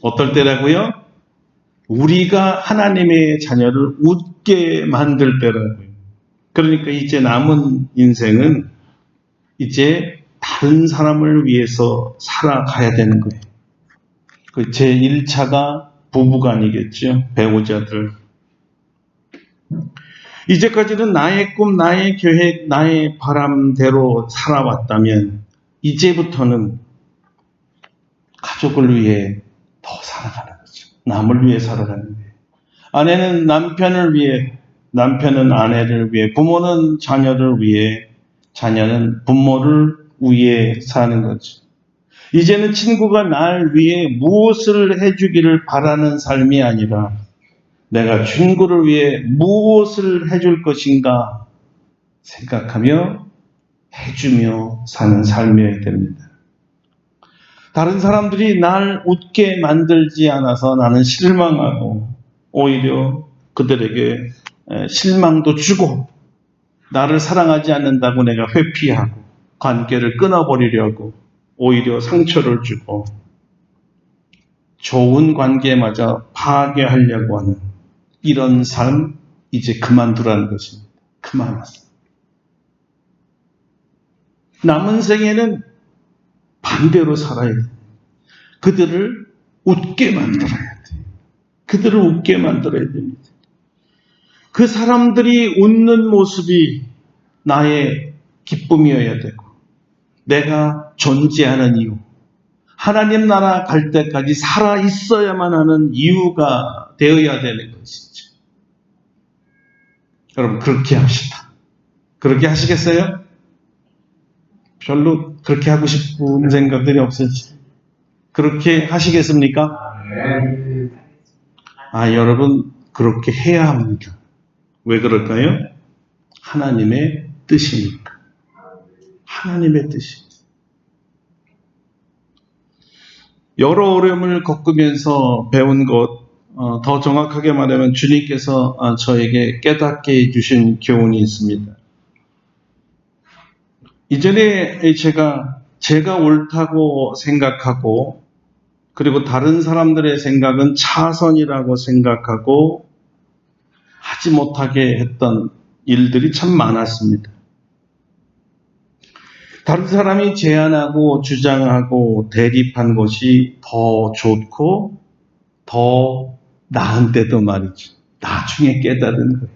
Speaker 3: 어떨 때라고요? 우리가 하나님의 자녀를 웃게 만들 때라고요. 그러니까 이제 남은 인생은 이제 다른 사람을 위해서 살아가야 되는 거예요. 그 제1차가 부부간이겠죠. 배우자들. 이제까지는 나의 꿈, 나의 계획, 나의 바람대로 살아왔다면 이제부터는 가족을 위해 더 살아가는 거죠. 남을 위해 살아가는 거예요. 아내는 남편을 위해, 남편은 아내를 위해, 부모는 자녀를 위해, 자녀는 부모를 위해 사는 거죠. 이제는 친구가 날 위해 무엇을 해주기를 바라는 삶이 아니라 내가 친구를 위해 무엇을 해줄 것인가 생각하며 해주며 사는 삶이어야 됩니다. 다른 사람들이 날 웃게 만들지 않아서 나는 실망하고 오히려 그들에게 실망도 주고 나를 사랑하지 않는다고 내가 회피하고 관계를 끊어버리려고 오히려 상처를 주고 좋은 관계마저 파괴하려고 하는 이런 삶 이제 그만두라는 것입니다. 그만하세요. 남은 생에는 반대로 살아야 돼요. 그들을 웃게 만들어야 돼요. 그들을 웃게 만들어야 됩니다. 그 사람들이 웃는 모습이 나의 기쁨이어야 되고 내가 존재하는 이유, 하나님 나라 갈 때까지 살아 있어야만 하는 이유가 되어야 되는 것이죠. 여러분, 그렇게 합시다. 그렇게 하시겠어요? 별로 그렇게 하고 싶은 생각들이 없으시죠? 그렇게 하시겠습니까? 여러분, 그렇게 해야 합니다. 왜 그럴까요? 하나님의 뜻이니까. 하나님의 뜻이. 여러 어려움을 겪으면서 배운 것, 더 정확하게 말하면 주님께서 저에게 깨닫게 해주신 교훈이 있습니다. 이전에 제가 옳다고 생각하고, 그리고 다른 사람들의 생각은 차선이라고 생각하고 하지 못하게 했던 일들이 참 많았습니다. 다른 사람이 제안하고 주장하고 대립한 것이 더 좋고 더 나은데도 말이죠. 나중에 깨달은 거예요.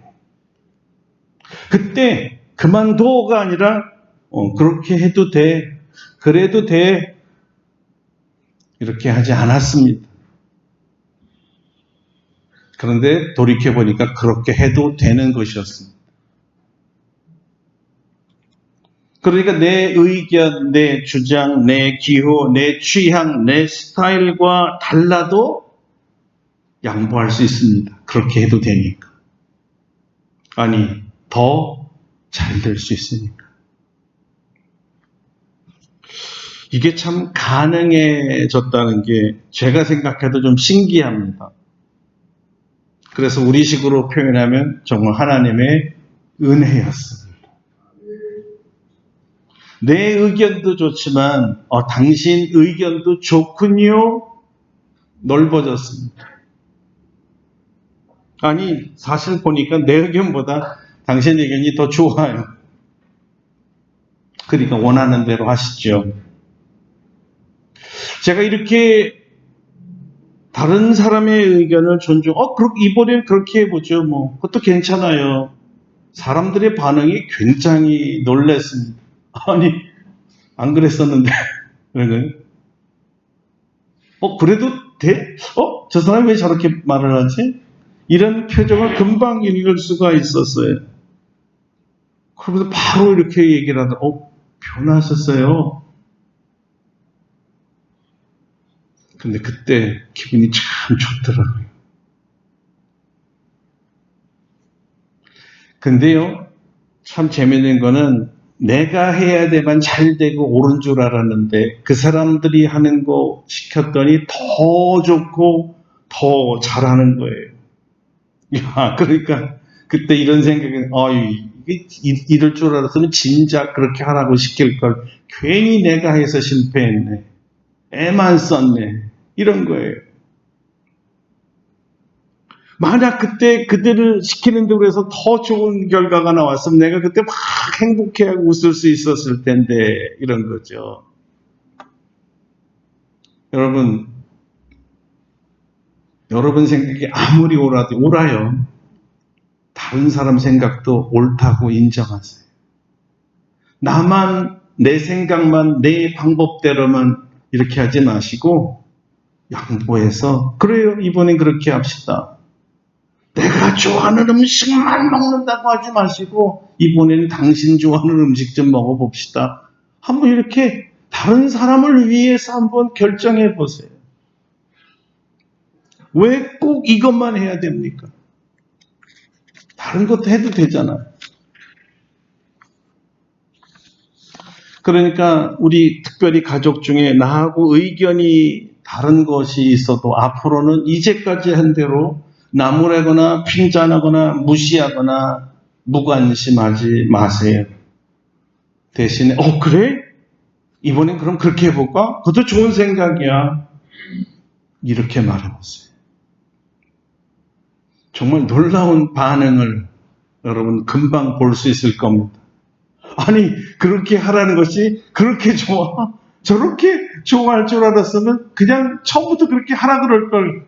Speaker 3: 그때 그만둬가 아니라 그렇게 해도 돼, 그래도 돼, 이렇게 하지 않았습니다. 그런데 돌이켜보니까 그렇게 해도 되는 것이었습니다. 그러니까 내 의견, 내 주장, 내 기호, 내 취향, 내 스타일과 달라도 양보할 수 있습니다. 그렇게 해도 되니까. 아니, 더 잘 될 수 있으니까. 이게 참 가능해졌다는 게 제가 생각해도 좀 신기합니다. 그래서 우리식으로 표현하면 정말 하나님의 은혜였습니다. 내 의견도 좋지만 당신 의견도 좋군요. 넓어졌습니다. 아니, 사실 보니까 내 의견보다 당신 의견이 더 좋아요. 그러니까 원하는 대로 하시죠. 제가 이렇게 다른 사람의 의견을 이번엔 그렇게 해보죠. 그것도 괜찮아요. 사람들의 반응이 굉장히 놀랐습니다. 아니, 안 그랬었는데. 그래도 돼? 저 사람이 왜 저렇게 말을 하지? 이런 표정을 금방 읽을 수가 있었어요. 그러면서 바로 이렇게 얘기를 하더라. 변하셨어요. 근데 그때 기분이 참 좋더라고요. 근데요, 참 재밌는 거는 내가 해야 되만 잘 되고 옳은 줄 알았는데 그 사람들이 하는 거 시켰더니 더 좋고 더 잘하는 거예요. 그러니까 그때 이런 생각이 이럴 줄 알았으면 진작 그렇게 하라고 시킬 걸. 괜히 내가 해서 실패했네. 애만 썼네. 이런 거예요. 만약 그때 그들을 시키는 대로 해서 더 좋은 결과가 나왔으면 내가 그때 막 행복해하고 웃을 수 있었을 텐데, 이런 거죠. 여러분 생각이 아무리 옳아요. 다른 사람 생각도 옳다고 인정하세요. 나만, 내 생각만, 내 방법대로만 이렇게 하지 마시고 양보해서, 그래요, 이번엔 그렇게 합시다. 내가 좋아하는 음식만 먹는다고 하지 마시고 이번에는 당신 좋아하는 음식 좀 먹어봅시다. 한번 이렇게 다른 사람을 위해서 한번 결정해 보세요. 왜 꼭 이것만 해야 됩니까? 다른 것도 해도 되잖아요. 그러니까 우리 특별히 가족 중에 나하고 의견이 다른 것이 있어도 앞으로는 이제까지 한 대로 나무라거나 핀잔하거나 무시하거나 무관심하지 마세요. 대신에 그래? 이번엔 그럼 그렇게 해볼까? 그것도 좋은 생각이야. 이렇게 말해보세요. 정말 놀라운 반응을 여러분 금방 볼 수 있을 겁니다. 아니, 그렇게 하라는 것이 그렇게 좋아? 저렇게 좋아할 줄 알았으면 그냥 처음부터 그렇게 하라 그럴 걸.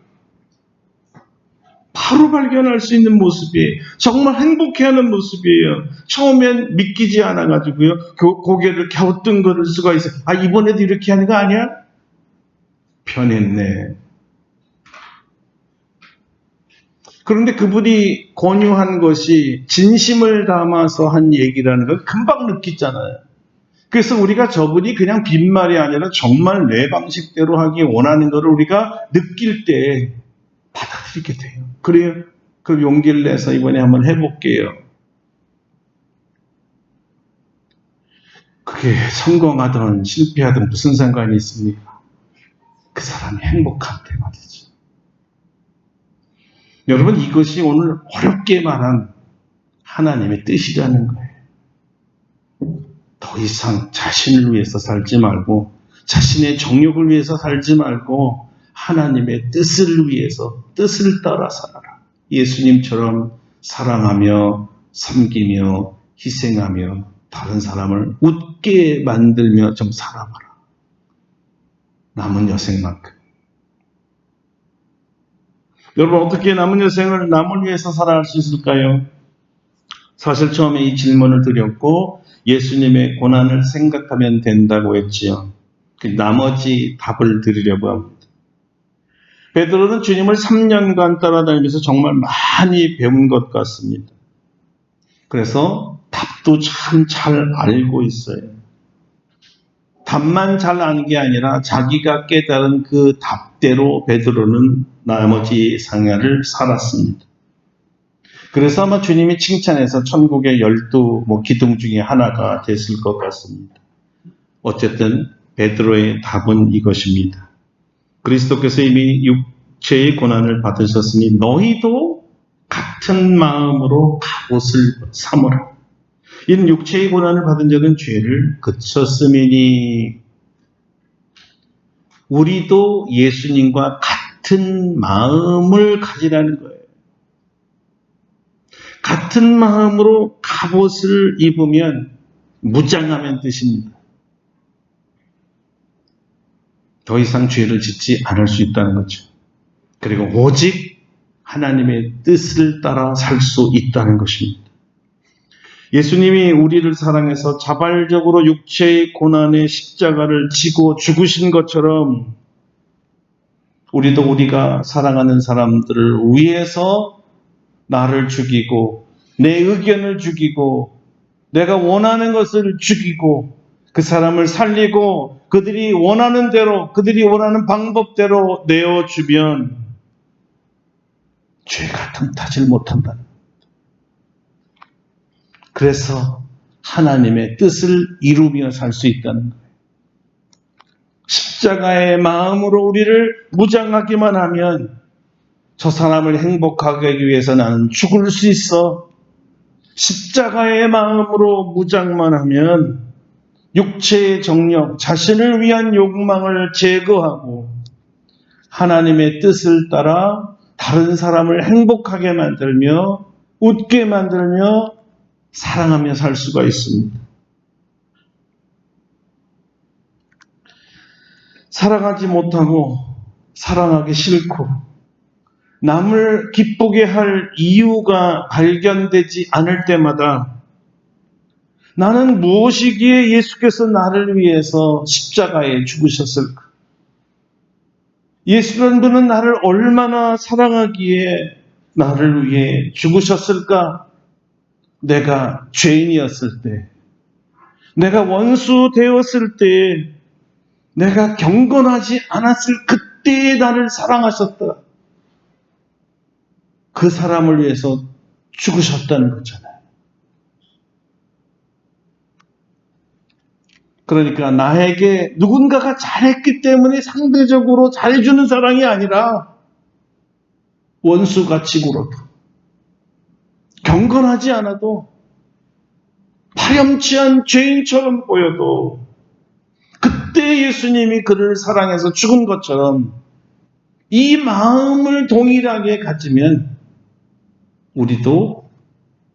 Speaker 3: 바로 발견할 수 있는 모습이에요. 정말 행복해하는 모습이에요. 처음엔 믿기지 않아가지고요. 고개를 갸우뚱거릴 수가 있어요. 아, 이번에도 이렇게 하는 거 아니야? 변했네. 그런데 그분이 권유한 것이 진심을 담아서 한 얘기라는 걸 금방 느끼잖아요. 그래서 우리가 저분이 그냥 빈말이 아니라 정말 내 방식대로 하기 원하는 것을 우리가 느낄 때 받아들이게 돼요. 그래요. 그 용기를 내서 이번에 한번 해볼게요. 그게 성공하든 실패하든 무슨 상관이 있습니까? 그 사람이 행복할 때 말이죠. 여러분, 이것이 오늘 어렵게 말한 하나님의 뜻이라는 거예요. 더 이상 자신을 위해서 살지 말고 자신의 정욕을 위해서 살지 말고 하나님의 뜻을 위해서 뜻을 따라 살아라. 예수님처럼 사랑하며 섬기며 희생하며 다른 사람을 웃게 만들며 좀 살아봐라. 남은 여생만큼. 여러분, 어떻게 남은 여생을 남을 위해서 살아갈 수 있을까요? 사실 처음에 이 질문을 드렸고 예수님의 고난을 생각하면 된다고 했지요. 나머지 답을 드리려고 합니다. 베드로는 주님을 3년간 따라다니면서 정말 많이 배운 것 같습니다. 그래서 답도 참 잘 알고 있어요. 답만 잘 아는 게 아니라 자기가 깨달은 그 답대로 베드로는 나머지 생애를 살았습니다. 그래서 아마 주님이 칭찬해서 천국의 12 기둥 중에 하나가 됐을 것 같습니다. 어쨌든 베드로의 답은 이것입니다. 그리스도께서 이미 육체의 고난을 받으셨으니 너희도 같은 마음으로 갑옷을 삼으라. 이는 육체의 고난을 받은 자는 죄를 그쳤음이니 우리도 예수님과 같은 마음을 가지라는 거예요. 같은 마음으로 갑옷을 입으면 무장하면 뜻입니다. 더 이상 죄를 짓지 않을 수 있다는 거죠. 그리고 오직 하나님의 뜻을 따라 살 수 있다는 것입니다. 예수님이 우리를 사랑해서 자발적으로 육체의 고난의 십자가를 지고 죽으신 것처럼 우리도 우리가 사랑하는 사람들을 위해서 나를 죽이고 내 의견을 죽이고 내가 원하는 것을 죽이고 그 사람을 살리고 그들이 원하는 대로 그들이 원하는 방법대로 내어주면 죄가 틈타질 못한다. 그래서 하나님의 뜻을 이루며 살 수 있다는 거예요. 십자가의 마음으로 우리를 무장하기만 하면 저 사람을 행복하게 하기 위해서 나는 죽을 수 있어. 십자가의 마음으로 무장만 하면 육체의 정욕, 자신을 위한 욕망을 제거하고 하나님의 뜻을 따라 다른 사람을 행복하게 만들며 웃게 만들며 사랑하며 살 수가 있습니다. 사랑하지 못하고 사랑하기 싫고 남을 기쁘게 할 이유가 발견되지 않을 때마다 나는 무엇이기에 예수께서 나를 위해서 십자가에 죽으셨을까? 예수라는 분은 나를 얼마나 사랑하기에 나를 위해 죽으셨을까? 내가 죄인이었을 때, 내가 원수 되었을 때, 내가 경건하지 않았을 그때에 나를 사랑하셨다. 그 사람을 위해서 죽으셨다는 거잖아요. 그러니까 나에게 누군가가 잘했기 때문에 상대적으로 잘해주는 사랑이 아니라 원수같이 굴어도 경건하지 않아도 파렴치한 죄인처럼 보여도 그때 예수님이 그를 사랑해서 죽은 것처럼 이 마음을 동일하게 가지면 우리도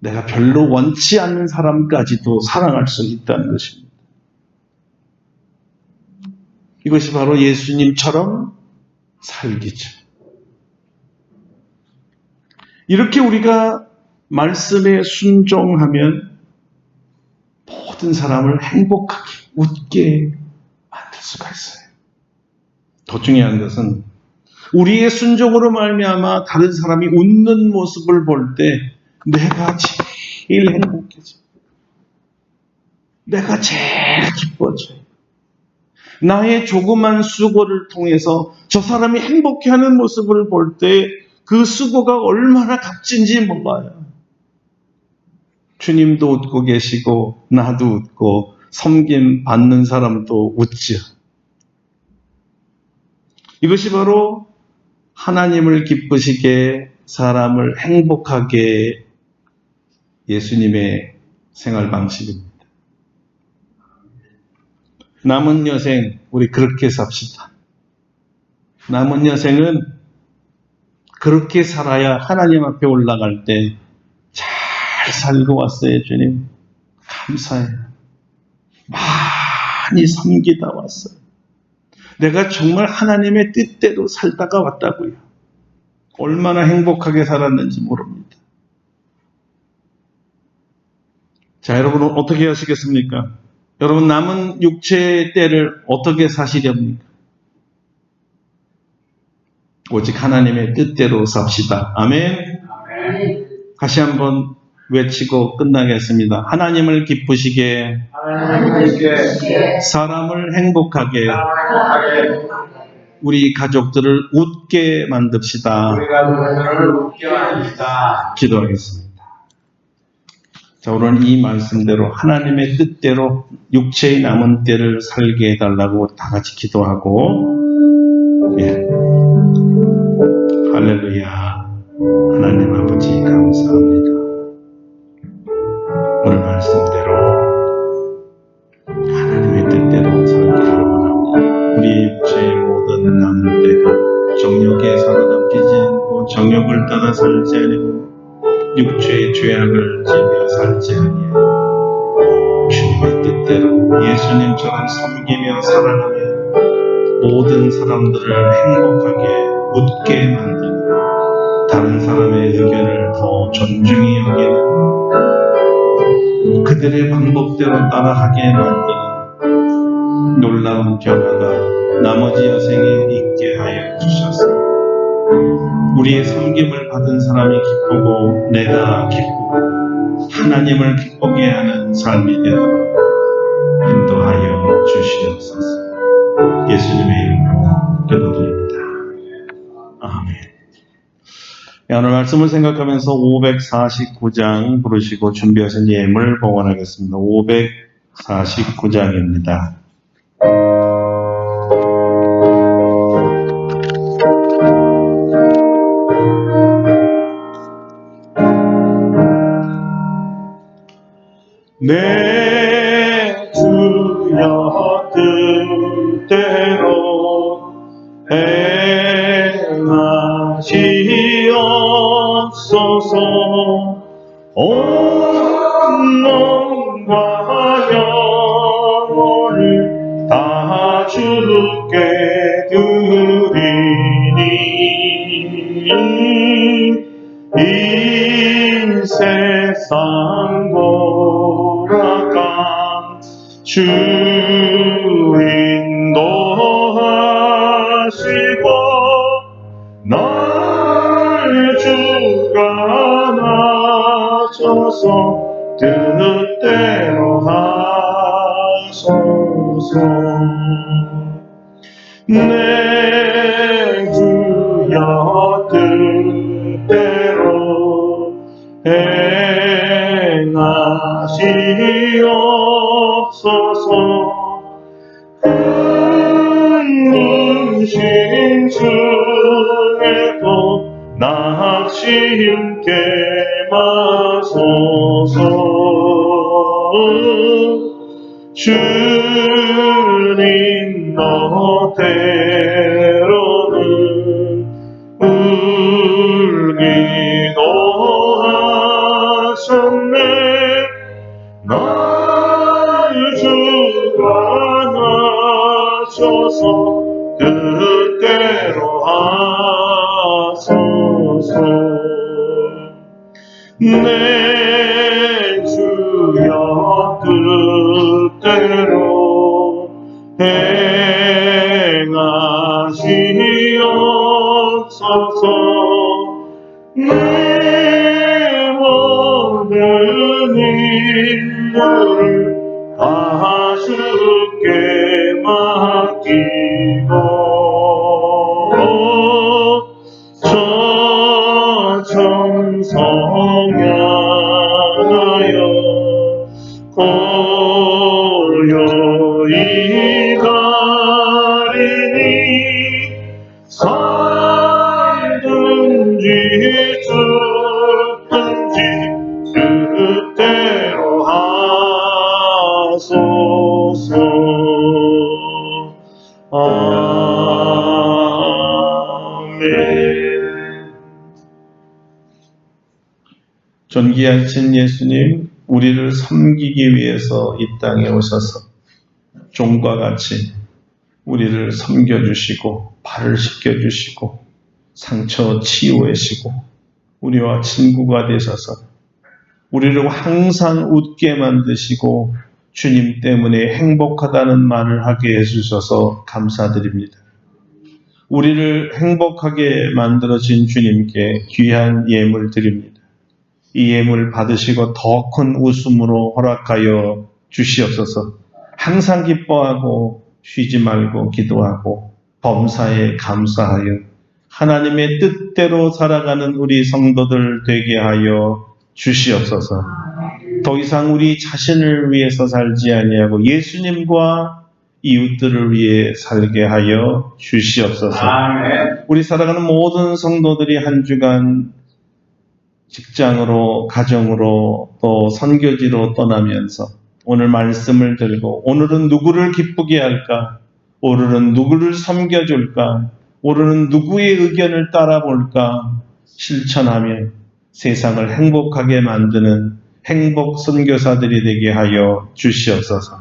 Speaker 3: 내가 별로 원치 않는 사람까지도 사랑할 수 있다는 것입니다. 이것이 바로 예수님처럼 살기죠. 이렇게 우리가 말씀에 순종하면 모든 사람을 행복하게 웃게 만들 수가 있어요. 더 중요한 것은 우리의 순종으로 말미암아 다른 사람이 웃는 모습을 볼 때 내가 제일 행복해져. 내가 제일 기뻐져. 나의 조그만 수고를 통해서 저 사람이 행복해하는 모습을 볼 때 그 수고가 얼마나 값진지 몰라요. 주님도 웃고 계시고 나도 웃고 섬김 받는 사람도 웃죠. 이것이 바로 하나님을 기쁘시게 사람을 행복하게 예수님의 생활 방식입니다. 남은 여생 우리 그렇게 삽시다. 남은 여생은 그렇게 살아야 하나님 앞에 올라갈 때 잘 살고 왔어요. 주님 감사해요. 많이 섬기다 왔어요. 내가 정말 하나님의 뜻대로 살다가 왔다고요. 얼마나 행복하게 살았는지 모릅니다. 자, 여러분은 어떻게 하시겠습니까? 여러분 남은 육체의 때를 어떻게 사시렵니까? 오직 하나님의 뜻대로 삽시다. 아멘.
Speaker 2: 아멘.
Speaker 3: 다시 한번 외치고 끝나겠습니다. 하나님을 기쁘시게,
Speaker 2: 하나님께
Speaker 3: 사람을 행복하게,
Speaker 2: 행복하게
Speaker 3: 우리 가족들을 웃게 만듭시다.
Speaker 2: 우리가 누구를 웃게 합니다.
Speaker 3: 기도하겠습니다. 자, 오늘 이 말씀대로 하나님의 뜻대로 육체의 남은 때를 살게 해달라고 다 같이 기도하고, 예. 할렐루야. 하나님 아버지 감사합니다. 오늘 말씀대로 하나님의 뜻대로 살기를 원합니다. 우리 육체의 모든 남은 때가 정욕에 사로잡히지 않고 정욕을 따라 살지 아니고 육체의 죄악을 지며 살지 아니하고 주님의 뜻대로 예수님처럼 섬기며 살아가며 모든 사람들을 행복하게 웃게 만드는 다른 사람의 의견을 더 존중히 여기는 그들의 방법대로 따라하게 만드는 놀라운 변화가 나머지 여생에 있게 하여 주셔서 우리의 섬김을 받은 사람이 기쁘고 내가 기쁘고 하나님을 기쁘게 하는 삶이 되도록 인도하여 주시옵소서. 예수님의 이름으로 기도드립니다. 아멘. 오늘 말씀을 생각하면서 549장 부르시고 준비하신 예물 봉헌하겠습니다. 549장입니다. 내 주여 뜻대로 행하시옵소서. 온 몸과 영혼을 다 주께 드리니 이 세상 돌아간 주 인도하시고 날 주관하셔서 뜻대로 하소서. 내 주여 뜻대로 행하시옵소서. 근심심 중에도 낙심께 마소서. 주님 너대로는 울기도 하셨네. 날 주관하셔서 뜻대로 하소서. 내 주여 뜻대로 행하시옵소서. 내 모든 일들을 다 주께 맡기고 저 천성 향하여 고요히 가리니 살든지 죽든지 뜻대로 하소서. 아멘. 존귀하신 예수님, 우리를 섬기기 위해서 이 땅에 오셔서 종과 같이 우리를 섬겨주시고 발을 씻겨주시고 상처 치유하시고 우리와 친구가 되셔서 우리를 항상 웃게 만드시고 주님 때문에 행복하다는 말을 하게 해주셔서 감사드립니다. 우리를 행복하게 만들어진 주님께 귀한 예물 드립니다. 이 예물 받으시고 더 큰 웃음으로 허락하여 주시옵소서. 항상 기뻐하고 쉬지 말고 기도하고 범사에 감사하여 하나님의 뜻대로 살아가는 우리 성도들 되게 하여 주시옵소서. 더 이상 우리 자신을 위해서 살지 아니하고 예수님과 이웃들을 위해 살게 하여 주시옵소서. 우리 살아가는 모든 성도들이 한 주간 직장으로, 가정으로, 또 선교지로 떠나면서 오늘 말씀을 들고 오늘은 누구를 기쁘게 할까? 오늘은 누구를 섬겨줄까? 오늘은 누구의 의견을 따라볼까? 실천하며 세상을 행복하게 만드는 행복 선교사들이 되게 하여 주시옵소서.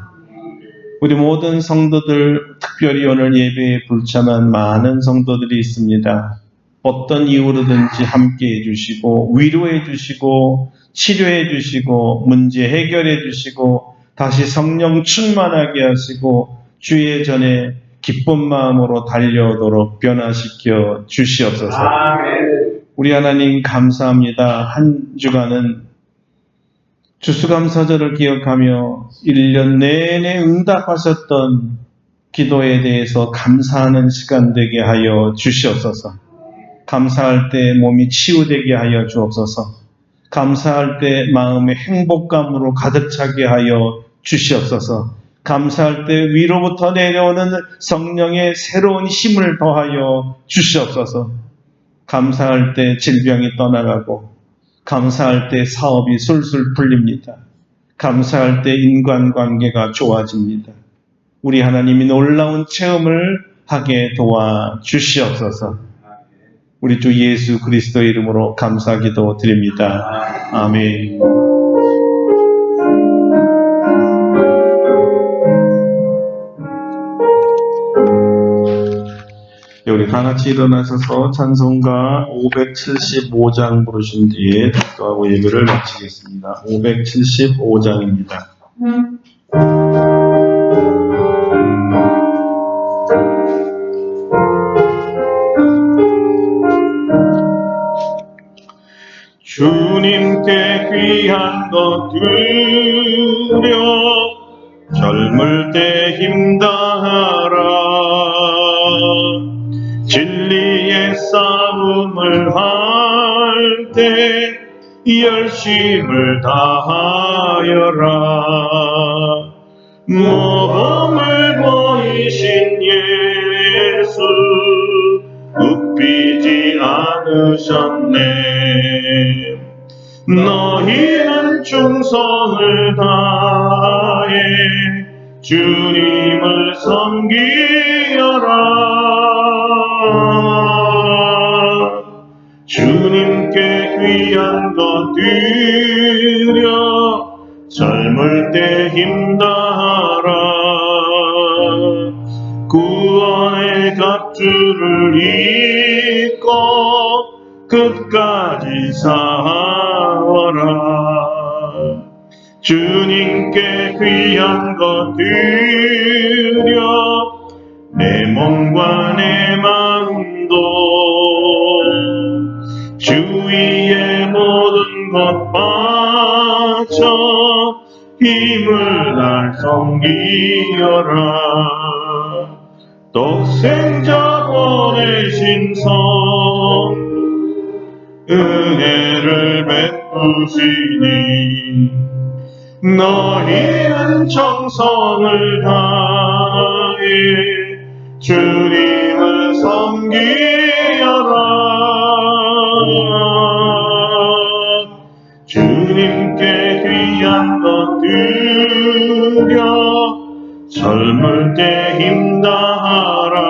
Speaker 3: 우리 모든 성도들, 특별히 오늘 예배에 불참한 많은 성도들이 있습니다. 어떤 이유로든지 함께 해주시고 위로해 주시고 치료해 주시고 문제 해결해 주시고 다시 성령 충만하게 하시고 주의 전에 기쁜 마음으로 달려오도록 변화시켜 주시옵소서. 우리 하나님 감사합니다. 한 주간은 추수감사절을 기억하며 1년 내내 응답하셨던 기도에 대해서 감사하는 시간 되게 하여 주시옵소서. 감사할 때 몸이 치유되게 하여 주옵소서. 감사할 때 마음의 행복감으로 가득 차게 하여 주시옵소서. 감사할 때 위로부터 내려오는 성령의 새로운 힘을 더하여 주시옵소서. 감사할 때 질병이 떠나가고 감사할 때 사업이 술술 풀립니다. 감사할 때 인간관계가 좋아집니다. 우리 하나님이 놀라운 체험을 하게 도와 주시옵소서. 우리 주 예수 그리스도의 이름으로 감사기도 드립니다. 아멘. 우리 다 같이 일어나셔서 찬송가 575장 부르신 뒤에 기도하고 예배를 마치겠습니다. 575장입니다. 주님께 귀한 것 드려 젊을 때 힘다하라. 진리의 싸움을 할 때 열심을 다하여라. 모범을 보이신 예수 웃기지 않으셨네. 너희는 충성을 다해 주님을 섬기여라. 주님께 귀한 것 드려 젊을 때 힘다하라. 구원의 갑주를 입고 끝까지 싸워라. 주님께 귀한 것 드려 내 몸과 내 마음도 주위의 모든 것 바쳐 힘을 날 섬기어라. 독생자 보내신 성 은혜를 베푸시니 너희는 정성을 다해 주님을 섬기어라. 주님께 귀한 것 드려 젊을 때 힘다하라.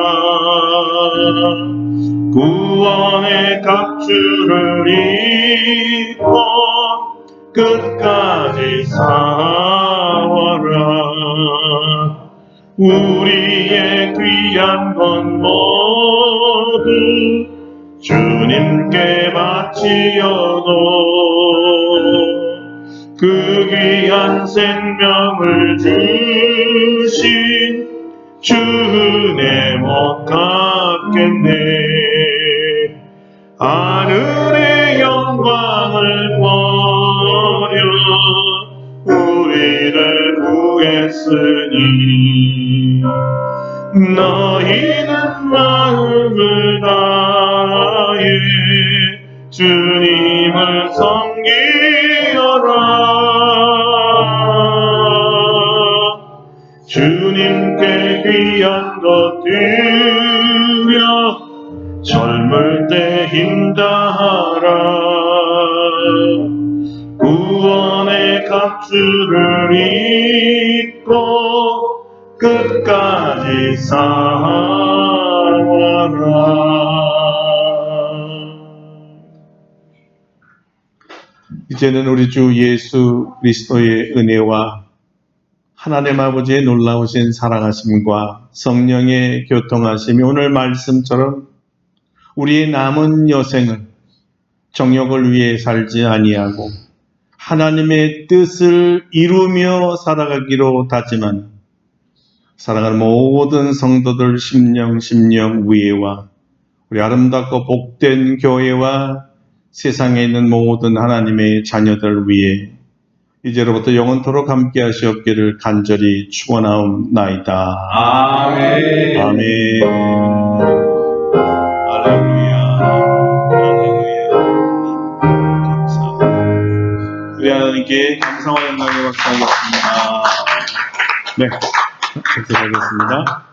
Speaker 3: 구원의 갑주를 입고 끝까지 싸워라. 우리의 귀한 건 모두 주님께 바치어도 그 귀한 생명을 주신 주 은혜 못 갚겠네. 하늘의 영광을 버려 우리를 구했으니 너희는 마음을 다해 주님을 섬기어라. 주님께 귀한 것 드려 젊을 때 힘다하라. 구원의 갑주를 입고 끝까지 싸워라. 이제는 우리 주 예수 그리스도의 은혜와 하나님 아버지의 놀라우신 사랑하심과 성령의 교통하심이 오늘 말씀처럼 우리의 남은 여생을 정욕을 위해 살지 아니하고 하나님의 뜻을 이루며 살아가기로 다짐한 사랑하는 모든 성도들 심령 위에와 우리 아름답고 복된 교회와 세상에 있는 모든 하나님의 자녀들 위에 이제로부터 영원토록 함께 하시옵기를 간절히 축원하옵나이다.
Speaker 2: 아멘.
Speaker 3: 아멘. 할렐루야. 할렐루야. 감사합니다. 우리 하나님께 감사와 영광을 박수하겠습니다. 네, 계속하겠습니다.